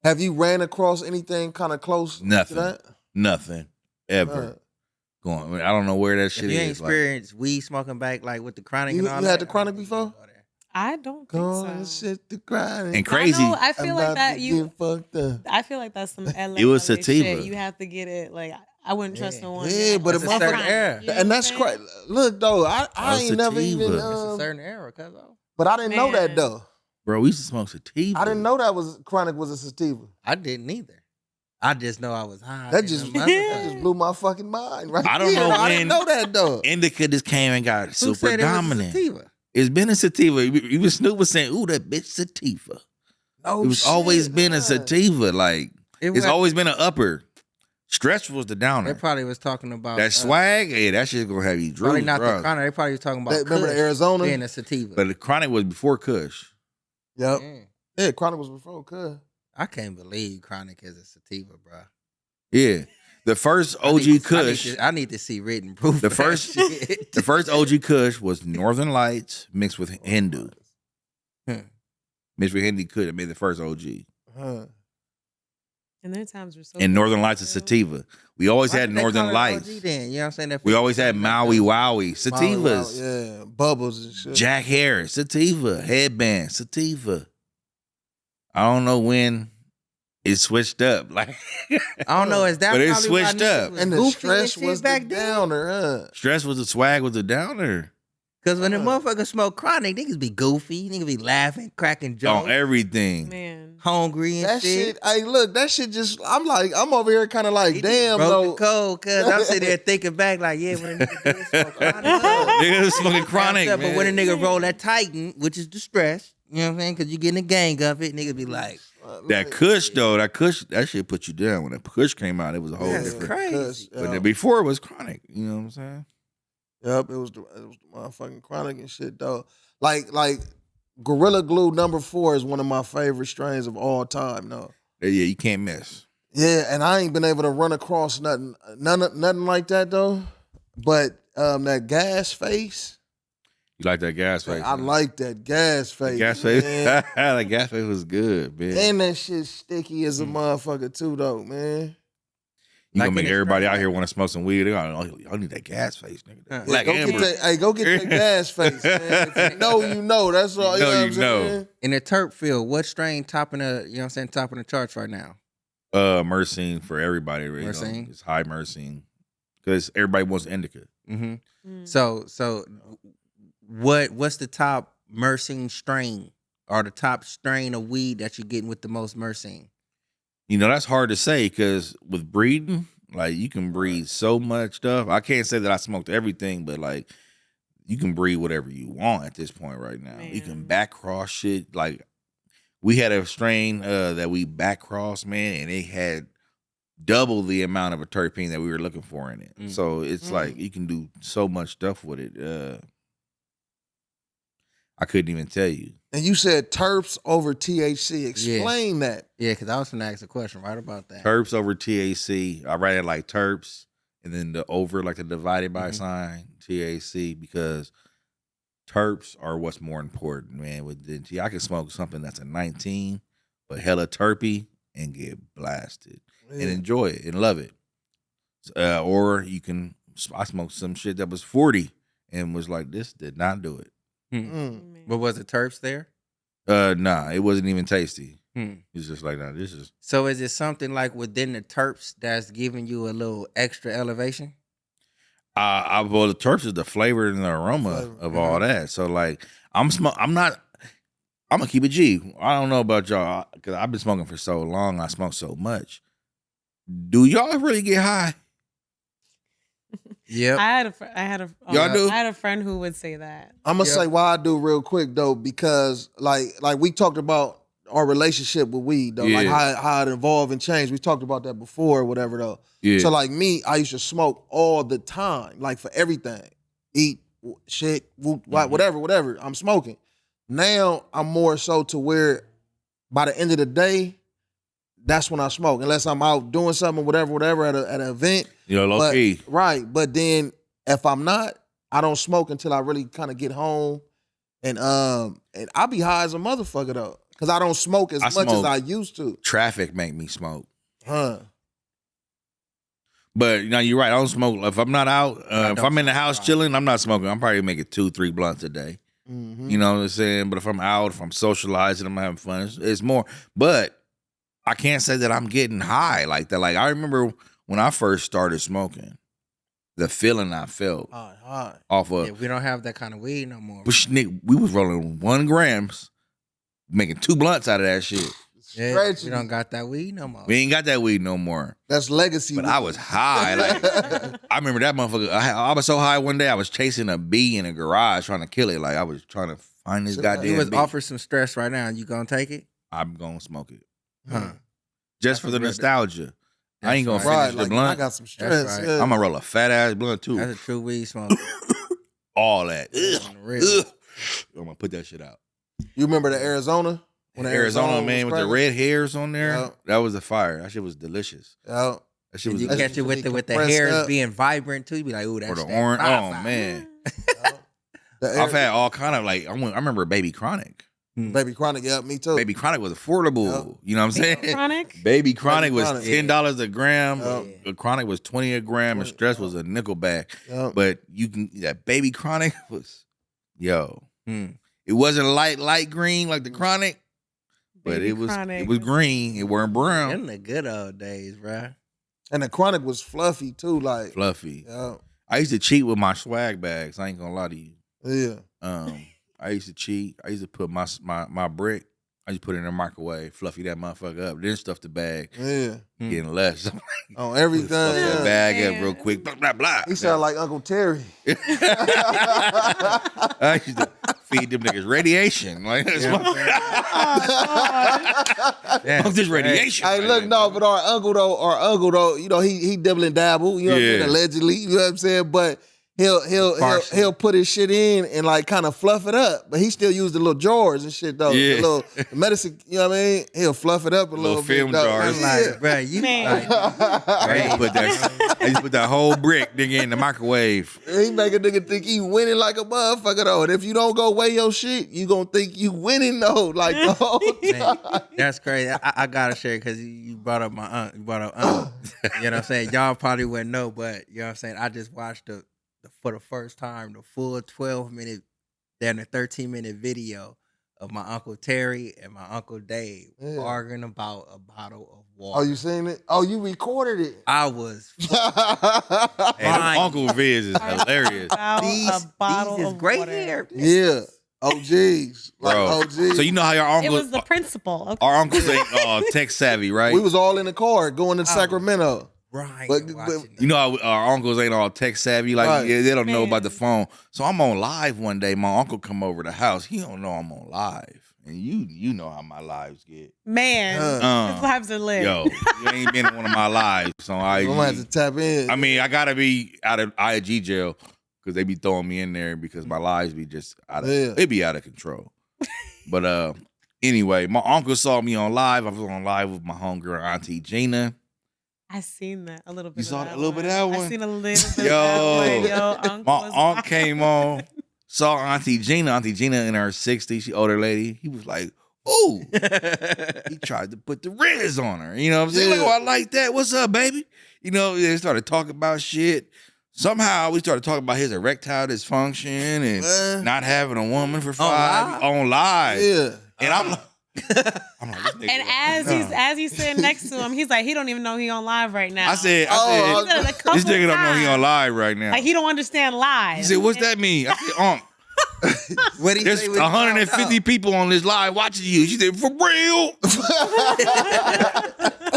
Have you ran across anything kind of close Nothing. to that? Nothing. Ever. I don't know where that shit is. You ain't experienced weed smoking back like with the Chronic and all that? You had the Chronic before? I don't think so. Shit, the Chronic. And crazy. I feel like that get fucked up. I feel like that's some LA. It was LA sativa. Shit. You have to get it. Like I wouldn't trust no one. Yeah, but it's a certain era. And that's crazy. Look though, I ain't never even. It's a certain era, cuz. But I didn't know that though. Bro, we used to smoke sativa. I didn't know that was Chronic was a sativa. I didn't either. I just know I was high. That just blew my fucking mind, right? I don't know I when didn't know that though. Indica just came and got Who super said dominant. It was a sativa? It's been a sativa. Even Snoop was saying, "Ooh, that bitch sativa." Oh, it was always been a sativa. Like it's always been an upper. Stretch was the downer. They probably was talking about that swag. Yeah, that shit's gonna have you drunk. Probably not the Chronic. They probably was talking about remember the Arizona being a sativa. But the Chronic was before Kush. Yep. Yeah, Chronic was before Kush. I can't believe Chronic is a sativa, bro. Yeah. The first OG Kush. I need to see written proof. The first OG Kush was Northern Lights mixed with Hindu. Mixed with Hindu Kush. It made the first OG. And their times were so. And Northern Lights is sativa. We always had Northern Lights. OG then? You know what I'm saying? That we always had Maui Wowie sativas. Yeah, bubbles and shit. Jack Harris sativa. Headband sativa. I don't know when it switched up. Like I don't know. Is that? But it switched up. And the stress was the downer. Stress was the swag was the downer. Because when the motherfuckers smoke Chronic, niggas be goofy. Niggas be laughing, cracking jokes. On everything. Man. Hungry and that shit. Hey, look, that shit just, I'm over here kind of like, he damn, broke though. The code, cuz I'm sitting there thinking back like, yeah, when a nigga did smoke Chronic. Niggas smoking Chronic, man. But when a nigga roll that Titan, which is the stress, you know what I'm saying? Because you getting the gang of it, niggas be like. That Kush, though, that shit put you down. When that Kush came out, it was a whole different. Crazy. But before it was Chronic, you know what I'm saying? Yep, it was the motherfucking Chronic and shit, though. Like Gorilla Glue #4 is one of my favorite strains of all time, though. Yeah, you can't miss. Yeah, and I ain't been able to run across nothing like that, though. But that Gas Face. You like that Gas Face? I like that Gas Face. The Gas Face? That Gas Face was good, man. And that shit sticky as a motherfucker, too, though, man. You gonna make everybody out here want to smoke some weed? Y'all need that Gas Face, nigga. Black Go get that Gas Face, man. If you know, you know. That's all. You know. What I'm saying? In the terp field, what strain topping the charts right now? Myrcene for everybody. Right? Myrcene? It's high Myrcene because everybody wants indica. Mm-hmm. So what's the top Myrcene strain or the top strain of weed that you're getting with the most Myrcene? You know, that's hard to say because with breeding, like you can breed so much stuff. I can't say that I smoked everything, but like you can breed whatever you want at this point right now. Man. You can back cross shit. Like we had a strain that we back crossed, man, and it had double the amount of a terpene that we were looking for in it. So it's like you can do so much stuff with it. I couldn't even tell you. And you said terps over THC. Explain that. Yeah, because I was going to ask a question right about that. Terps over THC. I write it like terps, and then the over, like the divided by sign, THC, because terps are what's more important, man. I can smoke something that's a 19, but hella terpy, and get blasted and enjoy it and love it. Or I smoked some shit that was 40 and was like, this did not do it. But was it terps there? Nah, it wasn't even tasty. It's just like, nah, this is. So is it something like within the terps that's giving you a little extra elevation? Well, the terps is the flavor and the aroma of all that. So like, I'm gonna keep it G. I don't know about y'all because I've been smoking for so long. I smoke so much. Do y'all really get high? Yeah, I had a friend who would say that. I'm gonna say why I do real quick though, because like we talked about our relationship with weed though, like how it evolved and changed. We talked about that before or whatever though. Yeah. So like me, I used to smoke all the time, like for everything, eat shit, whatever. I'm smoking. Now I'm more so to where by the end of the day, that's when I smoke. Unless I'm out doing something, whatever, at an event. Low key. Right. But then if I'm not, I don't smoke until I really kind of get home. And I be high as a motherfucker though. Cause I don't smoke as much as I used to. Traffic make me smoke. Huh. But you're right. I don't smoke. If I'm not out, if I'm in the house chilling, I'm not smoking. I'm probably making 2-3 blunts a day. Mm-hmm. You know what I'm saying? But if I'm out, if I'm socializing, I'm having fun, it's more. But I can't say that I'm getting high like that. Like I remember when I first started smoking, the feeling I felt off of. Yeah, we don't have that kind of weed no more. We was rolling 1 grams, making 2 blunts out of that shit. Yeah, we don't got that weed no more. We ain't got that weed no more. That's legacy. But I was high. Like, I remember that motherfucker. I was so high one day, I was chasing a bee in a garage trying to kill it. Like, I was trying to find this goddamn bee. You was offered some stress right now. You gonna take it? I'm gonna smoke it. Huh. Just for the nostalgia. I ain't gonna finish the blunt. I got some stress. Right. Yeah. I'm gonna roll a fat ass blunt too. That's a true weed smoke. All that. Real. I'm gonna put that shit out. You remember the Arizona? When the Arizona man with the red hairs on there, Yep. that was a fire. That shit was delicious. Yep. That shit was. You delicious. catch it with the compressed hairs up. being vibrant too. You be like, ooh, that's Or the that orange. fire. Oh man, The I've had all kind of like. I remember Baby Chronic. Baby Chronic, yeah, me too. Baby Chronic was affordable. Yep. You know what I'm saying? Chronic? Baby Chronic was Chronic. $10 a gram. Yep. Chronic was 20 a gram, and Stress was a nickel bag. Yep. But you can that Baby Chronic was, Hmm. it wasn't light green like the Chronic, but Baby it was Chronic. green. It weren't brown. In the good old days, bruh. And the Chronic was fluffy too, like Fluffy. yeah, I used to cheat with my swag bags. I ain't gonna lie to you. yeah. I used to cheat. I used to put my brick. I just put it in the microwave, fluffy that motherfucker up, then stuff the bag, Yeah. getting less. On everything. Fluff that Yeah. bag up real quick. Blah blah blah. He sounded like Uncle Terry. I used to feed them niggas radiation. Like smoke this radiation. Hey, look, no, but our uncle though, you know, he dibble and dabble, you know what I'm saying, allegedly, you know what I'm saying, but he'll put his shit in and like kind of fluff it up, but he still use the little jars and shit though, the little medicine, you know what I mean? He'll fluff it up a little film bit. jars. Like, bro, you Man. like, I used to put that whole brick nigga in the microwave. He make a nigga think he winning like a motherfucker though, and if you don't go weigh your shit, you gonna think you winning though, like the whole time. that's crazy. I gotta share because you brought up my aunt. You brought up aunt. You know what I'm saying? Y'all probably wouldn't know, but you know what I'm saying? I just watched for the first time the full 12-minute, then a 13-minute video of my Uncle Terry and my Uncle Dave arguing about a bottle of water. Oh, you seen it? Oh, you recorded it. I was Hey, Uncle Viz is hilarious. these is gray hair. Yeah. OGs. Like Bro. OGs. So you know how your It uncle was the principal. Okay. our uncles ain't tech savvy, right? We was all in the car going to Sacramento. Right. But- watching You know how our uncles ain't all tech savvy, like Right. they don't know Man. about the phone. So I'm on live one day. My uncle come over the house. He don't know I'm on live, and you know how my lives get. Man, his lives are lit. Yo, you ain't been in one of my lives on I'm gonna have to IG. tap in. I mean, I gotta be out of IG jail because they be throwing me in there because my lives be just out of it be out of control. But anyway, my uncle saw me on live. I was on live with my homegirl Auntie Gina. I seen that a little bit. You saw of a little bit of that one? I seen a little bit. Of Yo. that one. Yo, uncle My was aunt wild. came on, saw Auntie Gina. Auntie Gina in her 60s, she older lady. He was like, ooh. He tried to put the riz on her. You know what I'm saying? Yeah. Like, oh, I like that. What's up, baby? You know, they started talking about shit. Somehow we started talking about his erectile dysfunction and not having a woman for 5 on live. Yeah. And I'm like, this nigga And as he's sitting next to him, he's like, he don't even know he on live right now. I said, Oh, He said it a couple this nigga don't know he on times. live right now. Like he don't understand live. He said, what's that mean? I said, What he there's say when he 150 found people on this live watching you. She said, for real?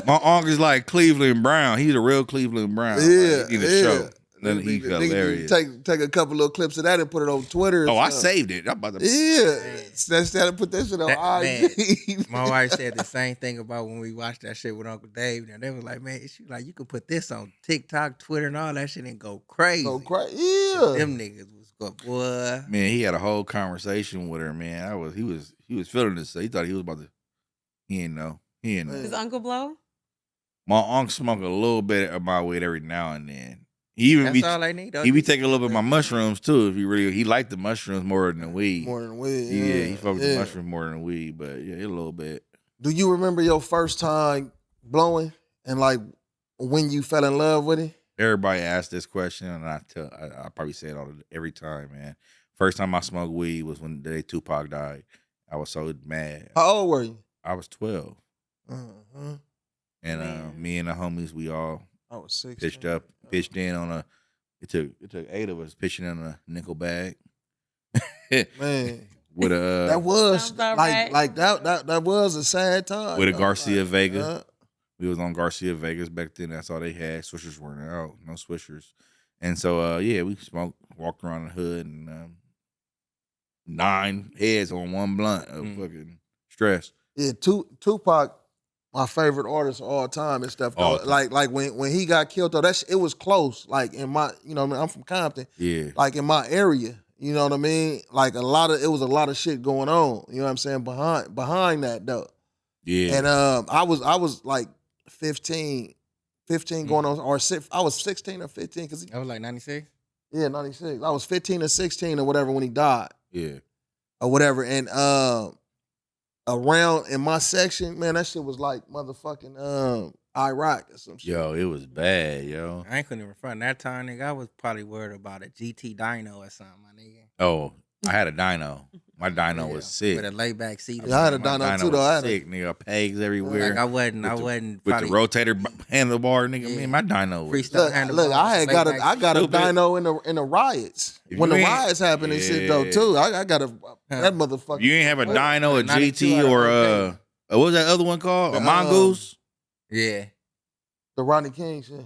My uncle's like Cleveland Brown. He's a real Cleveland Brown. Yeah, Like, he in the yeah. show. Then he's Nigga, hilarious. Take a couple little clips of that and put it on Twitter. Oh, I saved it. I'm about to. Yeah. Instead of put that shit on IG. My wife said the same thing about when we watched that shit with Uncle Dave. And they was like, man, she like, you could put this on TikTok, Twitter, and all that shit and go crazy. Go crazy. Yeah. Them niggas was go, boy. Man, he had a whole conversation with her. Man, he was feeling this. He thought he was about to. He didn't know. He in Does Uncle blow? My uncle smoke a little bit of my weed every now and then. He even all I need. He be taking a little bit of my mushrooms too. If he liked the mushrooms more than the weed. More than weed. Yeah, he fucked with the mushrooms more than the weed, but yeah, a little bit. Do you remember your first time blowing and like when you fell in love with it? Everybody asks this question, and I probably say it every time, man. First time I smoked weed was when the day Tupac died. I was so mad. How old were you? I was 12. Uh-huh. And me and the homies, we all I was 16. pitched in on a. It took 8 of us pitching in a nickel bag. Man, with a that was right. like that was a sad time. With a Garcia Vega. We was on Garcia Vegas back then. That's all they had. Swishers weren't out. No Swishers. And so we smoked, walked around the hood, and 9 heads on one blunt of fucking stress. Yeah, Tupac, my favorite artist of all time and stuff. Like when he got killed though, it was close. Like in my, I'm from Compton. Yeah. Like in my area, you know what I mean? Like it was a lot of shit going on. You know what I'm saying? Behind that though. Yeah. And I was like 15 going on, or I was 16 or 15 because I was like 96. Yeah, 96. I was 15 or 16 or whatever when he died. Yeah. Or whatever, and around in my section, man, that shit was like motherfucking Iraq or some shit. Yo, it was bad, yo. I ain't couldn't even front that time, nigga. I was probably worried about a GT dyno or something, my nigga. Oh, I had a dyno. My dyno was sick. With a layback seat. Yeah, I had a dyno too, though. I had sick, nigga. Pegs everywhere. Like I wasn't with the rotator handlebar, nigga. Man, my dyno was. Look, I got a dyno in the riots when the riots happened and shit though too. I got that motherfucker. You ain't have a dyno, a GT, or what was that other one called? A Mongoose? Yeah, the Rodney King shit.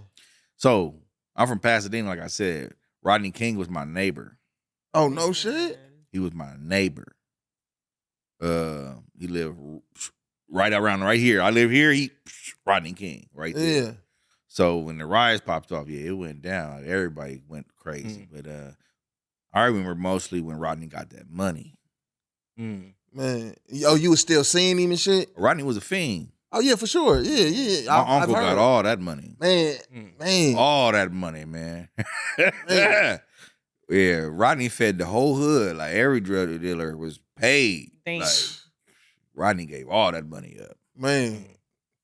So I'm from Pasadena, like I said. Rodney King was my neighbor. Oh no shit. He was my neighbor. He lived right here. I live here. Rodney King right there. Yeah. So when the riots popped off, yeah, it went down. Everybody went crazy. But I remember mostly when Rodney got that money. Man, you was still seeing him and shit. Rodney was a fiend. Oh yeah, for sure. Yeah. My uncle got all that money. Man, all that money, man. Yeah, Rodney fed the whole hood. Like every drug dealer was paid. Like, Rodney gave all that money up. Man,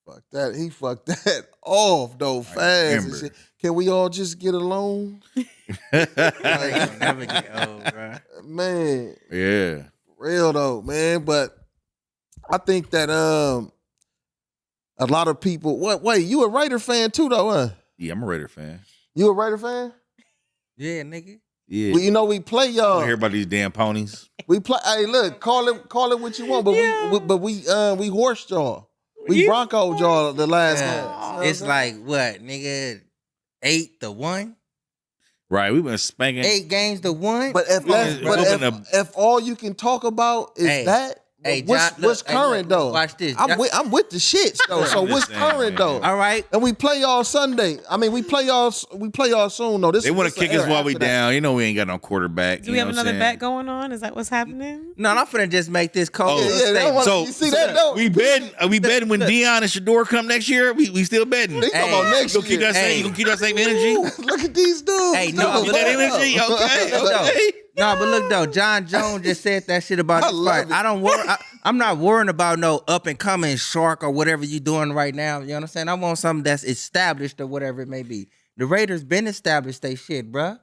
fuck that. He fucked that off though fast. And shit. Can we all just get along? never get old, bro. Man. Yeah. Real though, man. But I think that a lot of people. Wait, you a Raider fan too though, huh? Yeah, I'm a Raider fan. You a Raider fan? Yeah, nigga. Yeah. Well, we play y'all. I hear about these damn ponies. We play. Hey, look, call it what you want, but we horsed y'all. We Bronco y'all the last game. It's like what, nigga? 8-1. Right, we've been spanking 8 games to 1. But if all you can talk about is that. Hey, what's current though? Watch this. I'm with the shits though. So what's current though? All right. And we play y'all Sunday. I mean, we play y'all soon though. They want to kick us while we down. You know we ain't got no quarterback. Do we have another bet going on? Is that what's happening? No, I'm finna just make this cold. So you see that though? We betting when Deion and Shador come next year. We still betting. They come on next year. You gonna keep that same energy? Look at these dudes. Hey, no, that energy. Okay. No, but look though, John Jones just said that shit about the fight. I don't worry. I'm not worrying about no up and coming shark or whatever you doing right now. You understand? I want something that's established or whatever it may be. The Raiders been established they shit, bruh.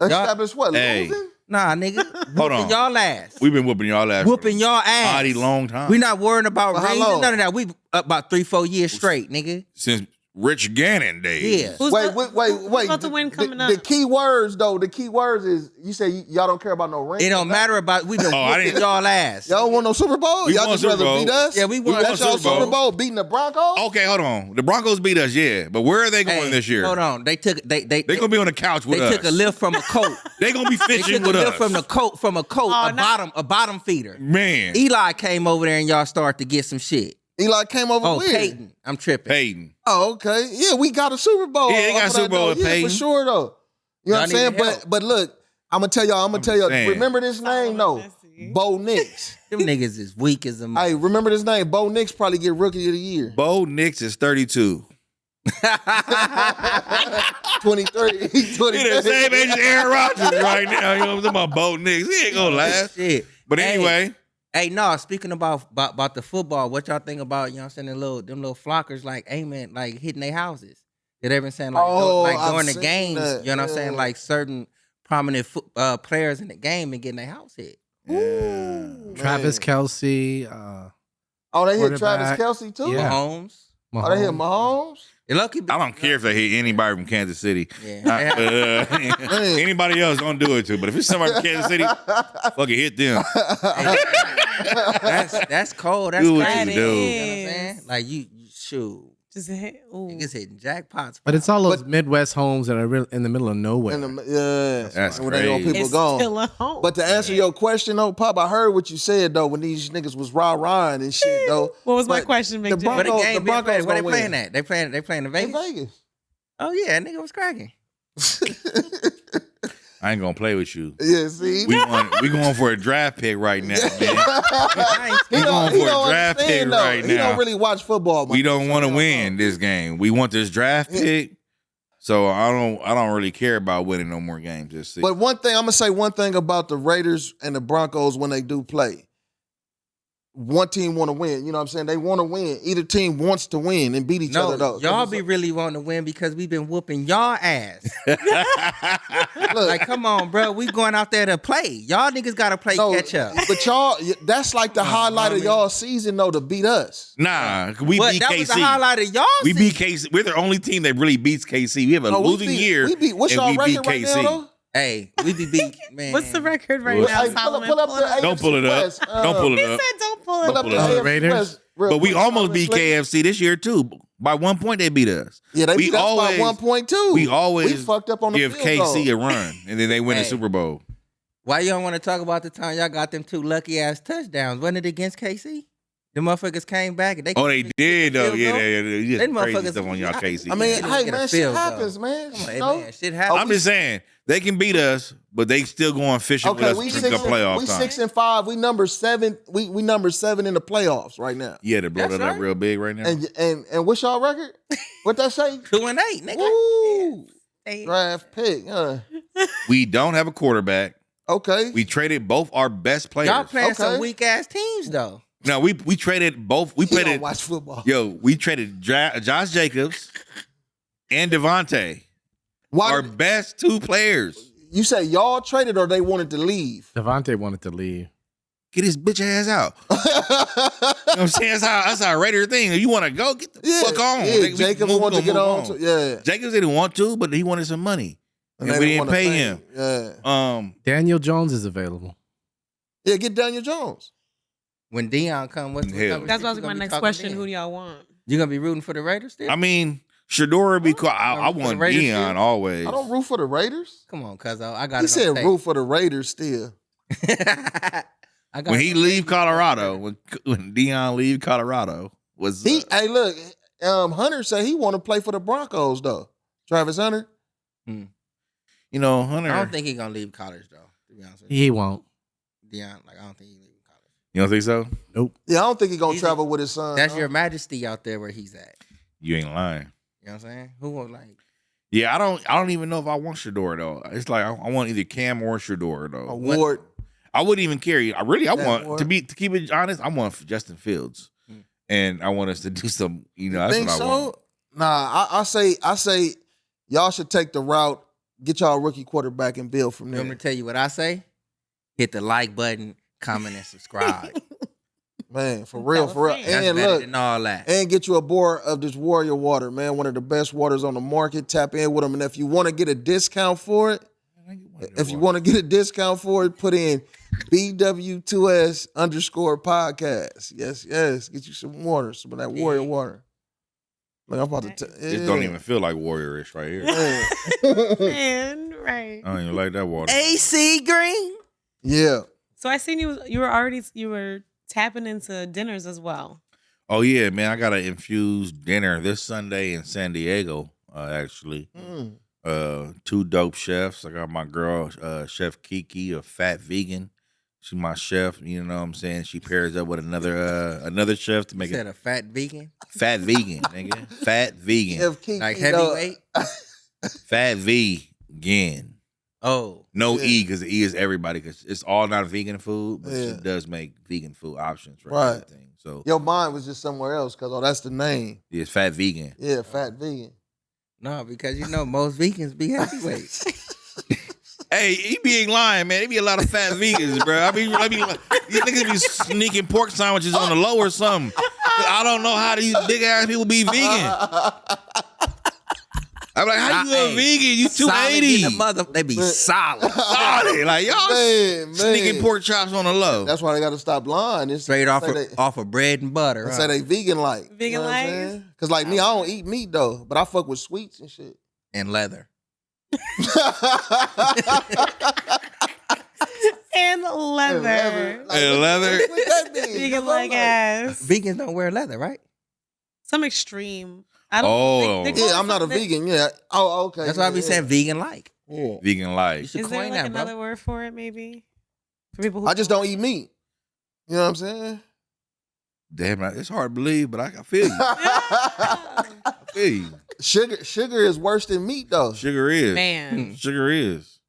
Established what? Hey. Losing? Nah, nigga. Hold Whooping on. y'all ass. We've been whooping y'all ass. Whooping y'all ass. Mighty long time. We not worrying about For how rings long? and none of that. We up about 3-4 years straight, nigga. Since Rich Gannon days. Yeah. Wait. Who's about to win coming up? The key words though, is you say y'all don't care about no ring. It don't matter about we been whooping y'all ass. Y'all don't want no Super Bowl? We Y'all won just Super rather Bowl. beat us? Yeah, we won. That's y'all Super Bowl beating the Broncos? Okay, hold on. The Broncos beat us, yeah. But where are they going this year? Hold on. They gonna be on the couch with us. They took a lift from a coat. They gonna be They fishing took a with lift us. from a coat, a bottom feeder. Man. Eli came over there and y'all started to get some shit. Eli came over with Peyton. I'm tripping. Peyton. Oh, okay. Yeah, we got a Super Bowl. Yeah, they got a Super Bowl with Peyton. For sure though. You know what I'm saying? But look, I'm gonna tell y'all. saying. Remember this name though. Bo Nix. Them niggas is weak as a. Hey, remember this name? Bo Nix probably get Rookie of the Year. Bo Nix is 32. 23. He's 23. He the same age as Aaron Rodgers right now. You know what I'm talking about? Bo Nix. He ain't gonna last. Shit. But anyway. Hey, no, speaking about the football, what y'all think about, you know what I'm saying, them little flockers like aiming, like hitting their houses? That they've been saying like during the games, you know what I'm saying, like certain prominent players in the game and getting their house hit. Yeah. Travis Kelce. They hit Travis Kelce too? Yeah. Mahomes. Oh, they hit Mahomes? I don't care if they hit anybody from Kansas City. Yeah. Anybody else don't do it too. But if it's somebody from Kansas City, fucking hit them. That's cold. That's Do what crazy. you do. You know what I'm saying? Like you shoot. Just hit. Ooh. Niggas hitting jackpots. But it's all those Midwest homes that are in the middle of nowhere. That's when they know crazy. people It's gone. still a home. But to answer your question though, Pop, I heard what you said though when these niggas was rah-rahing and shit though. What was my But question, Big the J? But the Broncos- game the being played, Broncos where they gonna playing win. at? They playing in In Vegas? Vegas. Oh yeah, nigga was cracking. I ain't gonna play with you. Yeah, see? We going for a draft pick right now, man. He We going he for a don't draft pick understand, though. right He now. don't really watch football. We don't want to win this game. We want this draft pick. So I don't really care about winning no more games this season. But one thing, I'm gonna say one thing about the Raiders and the Broncos when they do play. One team want to win. You know what I'm saying? They want to win. Either team wants to win and beat each other though. Y'all be really wanting to win because we've been whooping y'all ass. Look, Like, come on, bro. We going out there to play. Y'all niggas got to play catch up. But y'all, that's like the highlight of y'all season though to beat us. Nah, we But beat that KC. was the highlight of y'all We season. beat KC. We're the only team that really beats KC. We have a No, losing year. We beat. What's and y'all we beat record right KC. now though? Hey, we be beat, man. What's the record right Well, now, Hey, Solomon? pull up the AFC Don't pull it up. West. Don't pull He it up. said don't pull Pull it up Pull the it up. AFC Raiders? West real But we quick. almost beat KFC this year too. By 1 point, they beat us. Yeah, they we beat us always, by 1.2. We always fucked up on the give field KC goal. a run, and then they win the Hey. Super Bowl. Why you don't want to talk about the time y'all got them 2 lucky ass touchdowns? Wasn't it against KC? The motherfuckers came back and they. Oh, they did though. field Yeah, goal? they Them just crazy motherfuckers- stuff on y'all KC. I mean, They didn't hey get a man, shit field goal. happens, man. Come on, You know? man, shit happens. I'm just saying they can beat us, but they still going fishing with Okay, us we for 6 the playoff we time. 6 and 5. We number 7. We number 7 in the playoffs right now. Yeah, they blow That's that up right. real big right now. And what's y'all record? What that say? 2-8, nigga. Woo! Hey. Draft pick. We don't have a quarterback. Okay. We traded both our best players. Y'all playing some Okay. weak ass teams though. No, we traded both. We He don't traded. watch football. We traded Josh Jacobs and Devontae. Why Our did- best 2 players. you say y'all traded or they wanted to leave? Devontae wanted to leave. Get his bitch ass out. You know what I'm saying? That's our Raider thing. If you want to go, get the fuck on. Yeah, Jacobs wanted to get on. Yeah. Jacobs didn't want to, but he wanted some money. And they we didn't wanna pay him. Yeah. Daniel Jones is available. Yeah, get Daniel Jones. When Dion come, what's Hell. That's my next question. Who do y'all want? You gonna be rooting for the Raiders still? I mean, Shador would be cool. I For the want Raiders Dion still? always. I don't root for the Raiders. Come on, cuz I got He it. said root for the Raiders still. I got When it he on leave tape. Colorado, when Dion leave Colorado, was Hey, look, Hunter said he want to play for the Broncos though. Travis Hunter. you know, Hunter. I don't think he gonna leave college though. To be honest with He won't. you, Dion, like I don't think he leaving college. You don't think so? Yeah, I don't think he gonna He's- travel with his son. That's huh? your majesty out there where he's at. You ain't lying. You know what I'm saying? Who will like? Yeah, I don't even know if I want Shador though. It's like I want either Cam or Shador though. award. I wouldn't even care. I want Ward. to keep it honest. I want Justin Fields, and I want us to do some. You know, that's Think what I so? want. Nah, I say y'all should take the route, get y'all a rookie quarterback and build from You there. want me to tell you what I say? Hit the like button, comment, and subscribe. Man, for real. That's And better look, than all that. and get you a bore of this Warrior water, man. One of the best waters on the market. Tap in with them. And if you want to get a discount for it, put in BW2S_podcast. Yes. Get you some water, some of that Warrior water. Like I'm about to This don't even feel like warriorish right here. Man, right. I don't even like that water. AC Green. Yeah. So I seen you were tapping into dinners as well. Oh yeah, man! I got an infused dinner this Sunday in San Diego. Actually, 2 dope chefs. I got my girl, Chef Kiki, a fat vegan. She's my chef. You know what I'm saying? She pairs up with another chef to make You it said a fat vegan? fat vegan, nigga. Fat vegan. If Kiki, Like heavyweight? Fat vegan. Oh. No E, because the E is everybody, because it's all not vegan food, but Yeah. she does make vegan food options for Right. everything. So your mind was just somewhere else because that's the name. yeah, it's fat vegan. Yeah, fat vegan. No, because most vegans be heavyweight. Hey, he be ain't lying, man. There be a lot of fat vegans, bro. I mean, these niggas be sneaking pork sandwiches on the low or something. I don't know how these big ass people be vegan. I'm like, how you a vegan? You 280. They be solid. Solid. Like, y'all Man. sneaking pork chops on the low. That's why they got to stop lying. It's Straight off of bread and butter. They say they vegan like. Vegan like? Because like me, I don't eat meat though, but I fuck with sweets and shit. And leather. And leather. And leather. What that mean? Vegan like ass. Vegans don't wear leather, right? Some extreme. I don't. Oh. they call Yeah, it I'm not a something- vegan. Yeah. Oh, okay. That's why I be saying vegan like. Yeah. Vegan You life. should Is there coin like that, another bro. word for it? Maybe for people who I just don't eat meat. You know what I'm saying? Damn, it's hard to believe, but I feel you. I feel you. Sugar is worse than meat though. Sugar is. Man. Sugar is.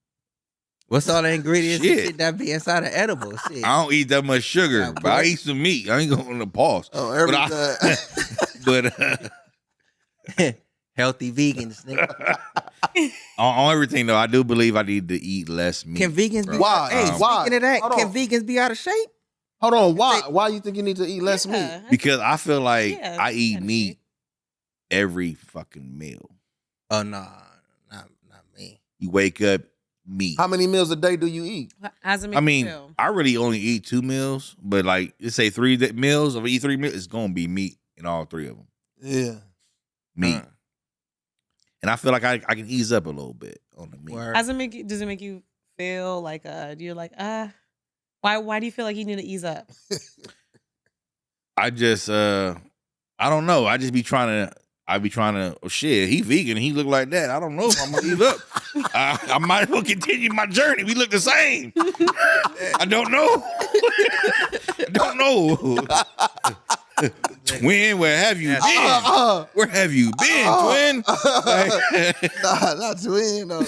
What's all the ingredients Shit. and shit that be inside of edible shit? I don't eat that much sugar, Yeah, but boy. I eat some meat. I ain't going to pause. Oh, But everything. but Healthy vegans, nigga. on everything though, I do believe I need to eat less meat. Can vegans bro. be Why? Hey, Why? speaking of that, Hold can on. vegans be out of shape? Hold on. Why? Why you think you need to eat less meat? Yeah. Because I feel like Yeah, I eat gotta meat be. every fucking meal. Oh no, not me. You wake up, meat. How many meals a day do you eat? How's it make I you mean, feel? I really only eat 2 meals, but like, let's say 3 meals. If I eat 3 meals, it's gonna be meat in all 3 of them. Yeah. Meat. And I feel like I can ease up a little bit on the meat. Word. Does it make you feel like you're like why do you feel like you need to ease up? I just I don't know. I be trying to oh shit, he vegan, he look like that. I don't know if I'm gonna ease up. I might as well continue my journey. We look the same. I don't know. I don't know. Twin, where have you been? Where have you been, twin? Nah, not twin. No,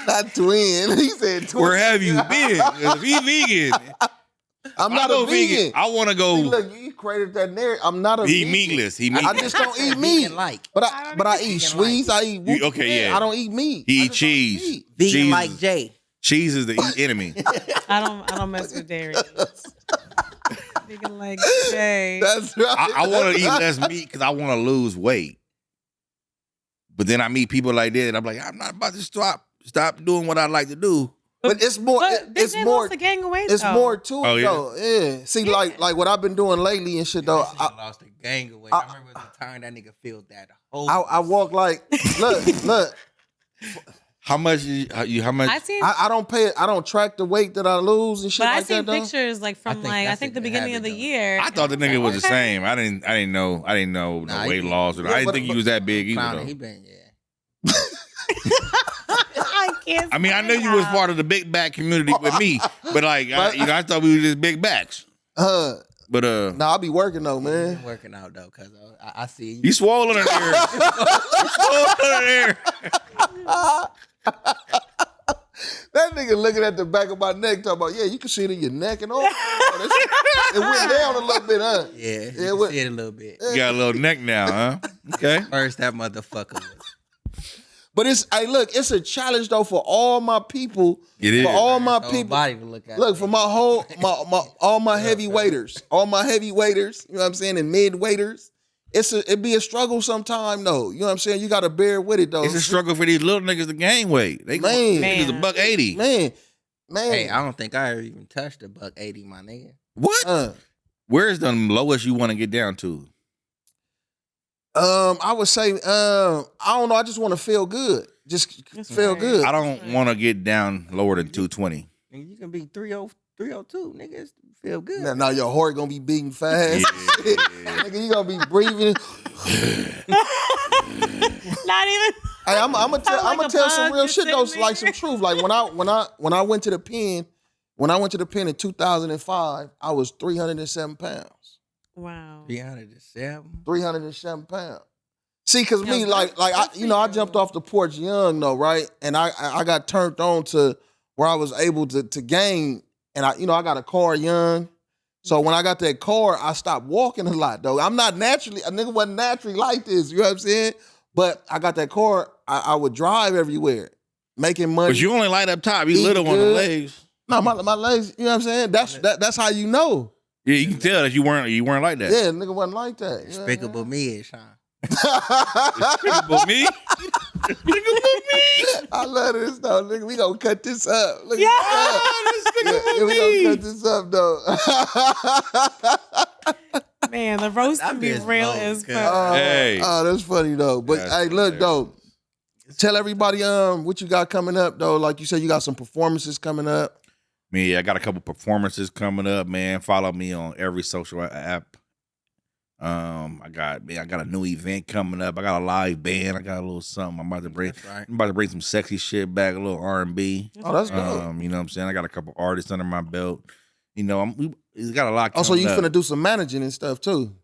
not twin. He said twin. Where have you been? If he vegan, I'm not a vegan. I want to go. See, look, you created that narrative. I'm not a He vegan. meatless. He I meatless. just don't eat meat. Vegan like. But I eat sweets. I eat You- okay, yeah. I don't eat meat. He I eat just don't eat cheese. meat. Vegan Cheese like is- Jay. Cheese is the enemy. I don't mess with dairy. Vegan like Jay. That's right. I want to eat less meat because I want to lose weight. But then I meet people like that, and I'm like, I'm not about to stop doing what I like to do. But it's more. But It's they more. lost the gang of weight. It's though. more to Oh, it yeah? though. Yeah. See, like what I've been doing lately and shit though. I lost a gang away. I remember the time that nigga filled that whole. I walk like look. How much? How much? I seen, I don't pay. I don't track the weight that I lose and shit but I like seen that though. pictures like from think like I that's think a the good beginning of habit, the though. year. I thought the nigga was the Okay. same. I didn't know Nah, the he weight been- loss. I Yeah, didn't think he was that big either. Clowning, Though. he been yeah. I can't. I mean, I knew you was part of the big back community with me, but like, I thought we were just big backs. But Nah, I be working though, man. Been working out though, cause I see you. you swollen in there. You swollen in there. That nigga looking at the back of my neck talking about, yeah, you can see it in your neck and all. It went down a little bit, huh? Yeah, Yeah, you what- can see it a little bit. You got a little neck now, huh? Okay. First, that motherfucker was. But it's a challenge though for all my people. It is. For all my Whole people. body to look at. Look, for my whole all my heavy weighters. All my heavy weighters, you know what I'm saying, and mid weighters. It be a struggle sometime though. You know what I'm saying? You gotta bear with it though. It's a struggle for these little niggas to gain weight. They Man. niggas a $180. Man. Hey, I don't think I ever even touched a $180, my nigga. What? Where's the lowest you want to get down to? I would say, I don't know. I just want to feel good. Just That's feel right. good. I don't want to get down lower than 220. Nigga, you can be 302, nigga. It's feel good. Now your heart gonna be beating fast. Yeah. Nigga, you gonna be breathing. Not even. Hey, I'm gonna Sound like a tell some bug real just shit though, sitting like some there. truth. Like when I went to the pen, When I went to the pen in 2005, I was 307 pounds. Wow. 307? 307 pounds. See, cause me, I jumped off the porch young though, right? And I got turned on to where I was able to gain, and I got a car young. So when I got that car, I stopped walking a lot though. I'm not naturally, a nigga wasn't naturally like this, you know what I'm saying? But I got that car, I would drive everywhere, making money. But you only light up top, you little on the legs. No, my legs, you know what I'm saying? That's how you know. Yeah, you can tell that you weren't like that. Yeah, nigga wasn't like that. Despicable me, Sean. Despicable me? Despicable me? I love this though, nigga. We gonna cut this up. Look Yeah, yeah, we gonna cut this up though. Man, the roast can be real as fuck. Hey. Oh, that's funny though. But That's hey, look hilarious. though. Tell everybody what you got coming up though. Like you said, you got some performances coming up. Me, I got a couple performances coming up, man. Follow me on every social app. I got a new event coming up. I got a live band. I got a little something. I'm about to bring some sexy shit back, a little R&B. Oh, that's good. You know what I'm saying? I got a couple artists under my belt. You know, we got a lot coming Also, you up. finna do some managing and stuff too.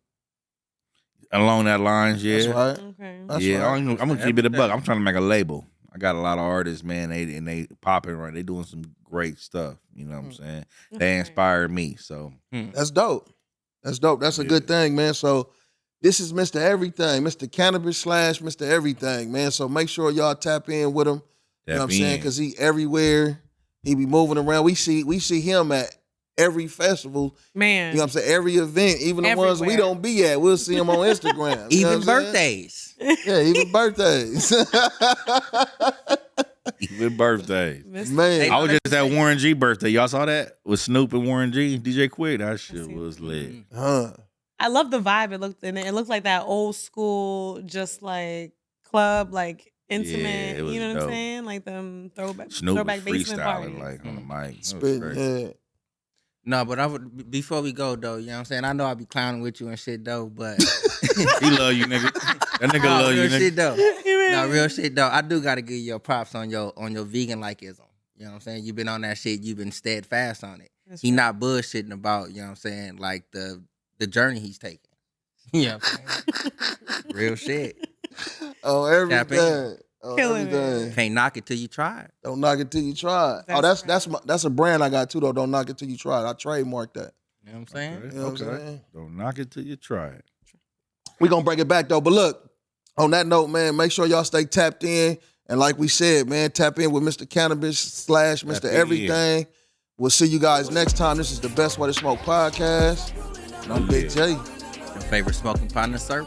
Along that lines, yeah. That's right. Okay. That's yeah, right. I'm gonna keep it a buck. I'm trying to make a label. I got a lot of artists, man. They popping right. They doing some great stuff. You know what I'm saying? They inspired me. So That's dope. That's dope. That's a good thing, man. So this is Mr. Everything, Mr. Cannabis / Mr. Everything, man. So make sure y'all tap in with him. You know what I'm saying? Because he everywhere. He be moving around. We see him at every festival. Man. You know what I'm saying? Every event, even the ones we Everywhere. don't be at, we'll see him on Instagram. You know Even what I'm saying? birthdays. Yeah, even birthdays. even birthdays. Man. I was just at Warren G birthday. Y'all saw that with Snoop and Warren G, DJ Quick. That shit was lit. I love the vibe. It looked like that old school, just like club, like intimate. it was You know what dope. I'm saying? Like them throwback Snoop was basement parties. freestyling like on the mic. That was Spitting, crazy. yeah. No, but before we go though, you know what I'm saying? I know I be clowning with you and shit though, but He love you, nigga. That nigga no, love you, real nigga. shit though. No, real shit though. I do gotta give you your props on your vegan likeism. You know what I'm saying? You've been on that shit, you've been steadfast on it. He not bullshitting about, you know what I'm saying, like the journey he's taking. You know what I'm saying? Real shit. Oh, everything. Oh, Killing it. everything. Can't knock it till you try it. Don't knock it till you try it. That's a brand I got too though. Don't knock it till you try it. I trademarked that. You know what I'm saying? Okay, You know what I'm okay. saying? Don't knock it till you try it. We gonna bring it back though. But look, on that note, man, make sure y'all stay tapped in. And like we said, man, tap in with Mr. Cannabis / Mr. Tap in. Everything. We'll see you guys next time. This is the Best Way to Smoke podcast. And I'm Big J. Your favorite smoking partner, sir.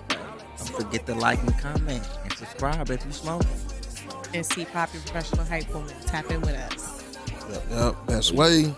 Don't forget to like and comment and subscribe if you smoke. And see Pop, your professional hype woman. Tap in with us. Yep. Best way.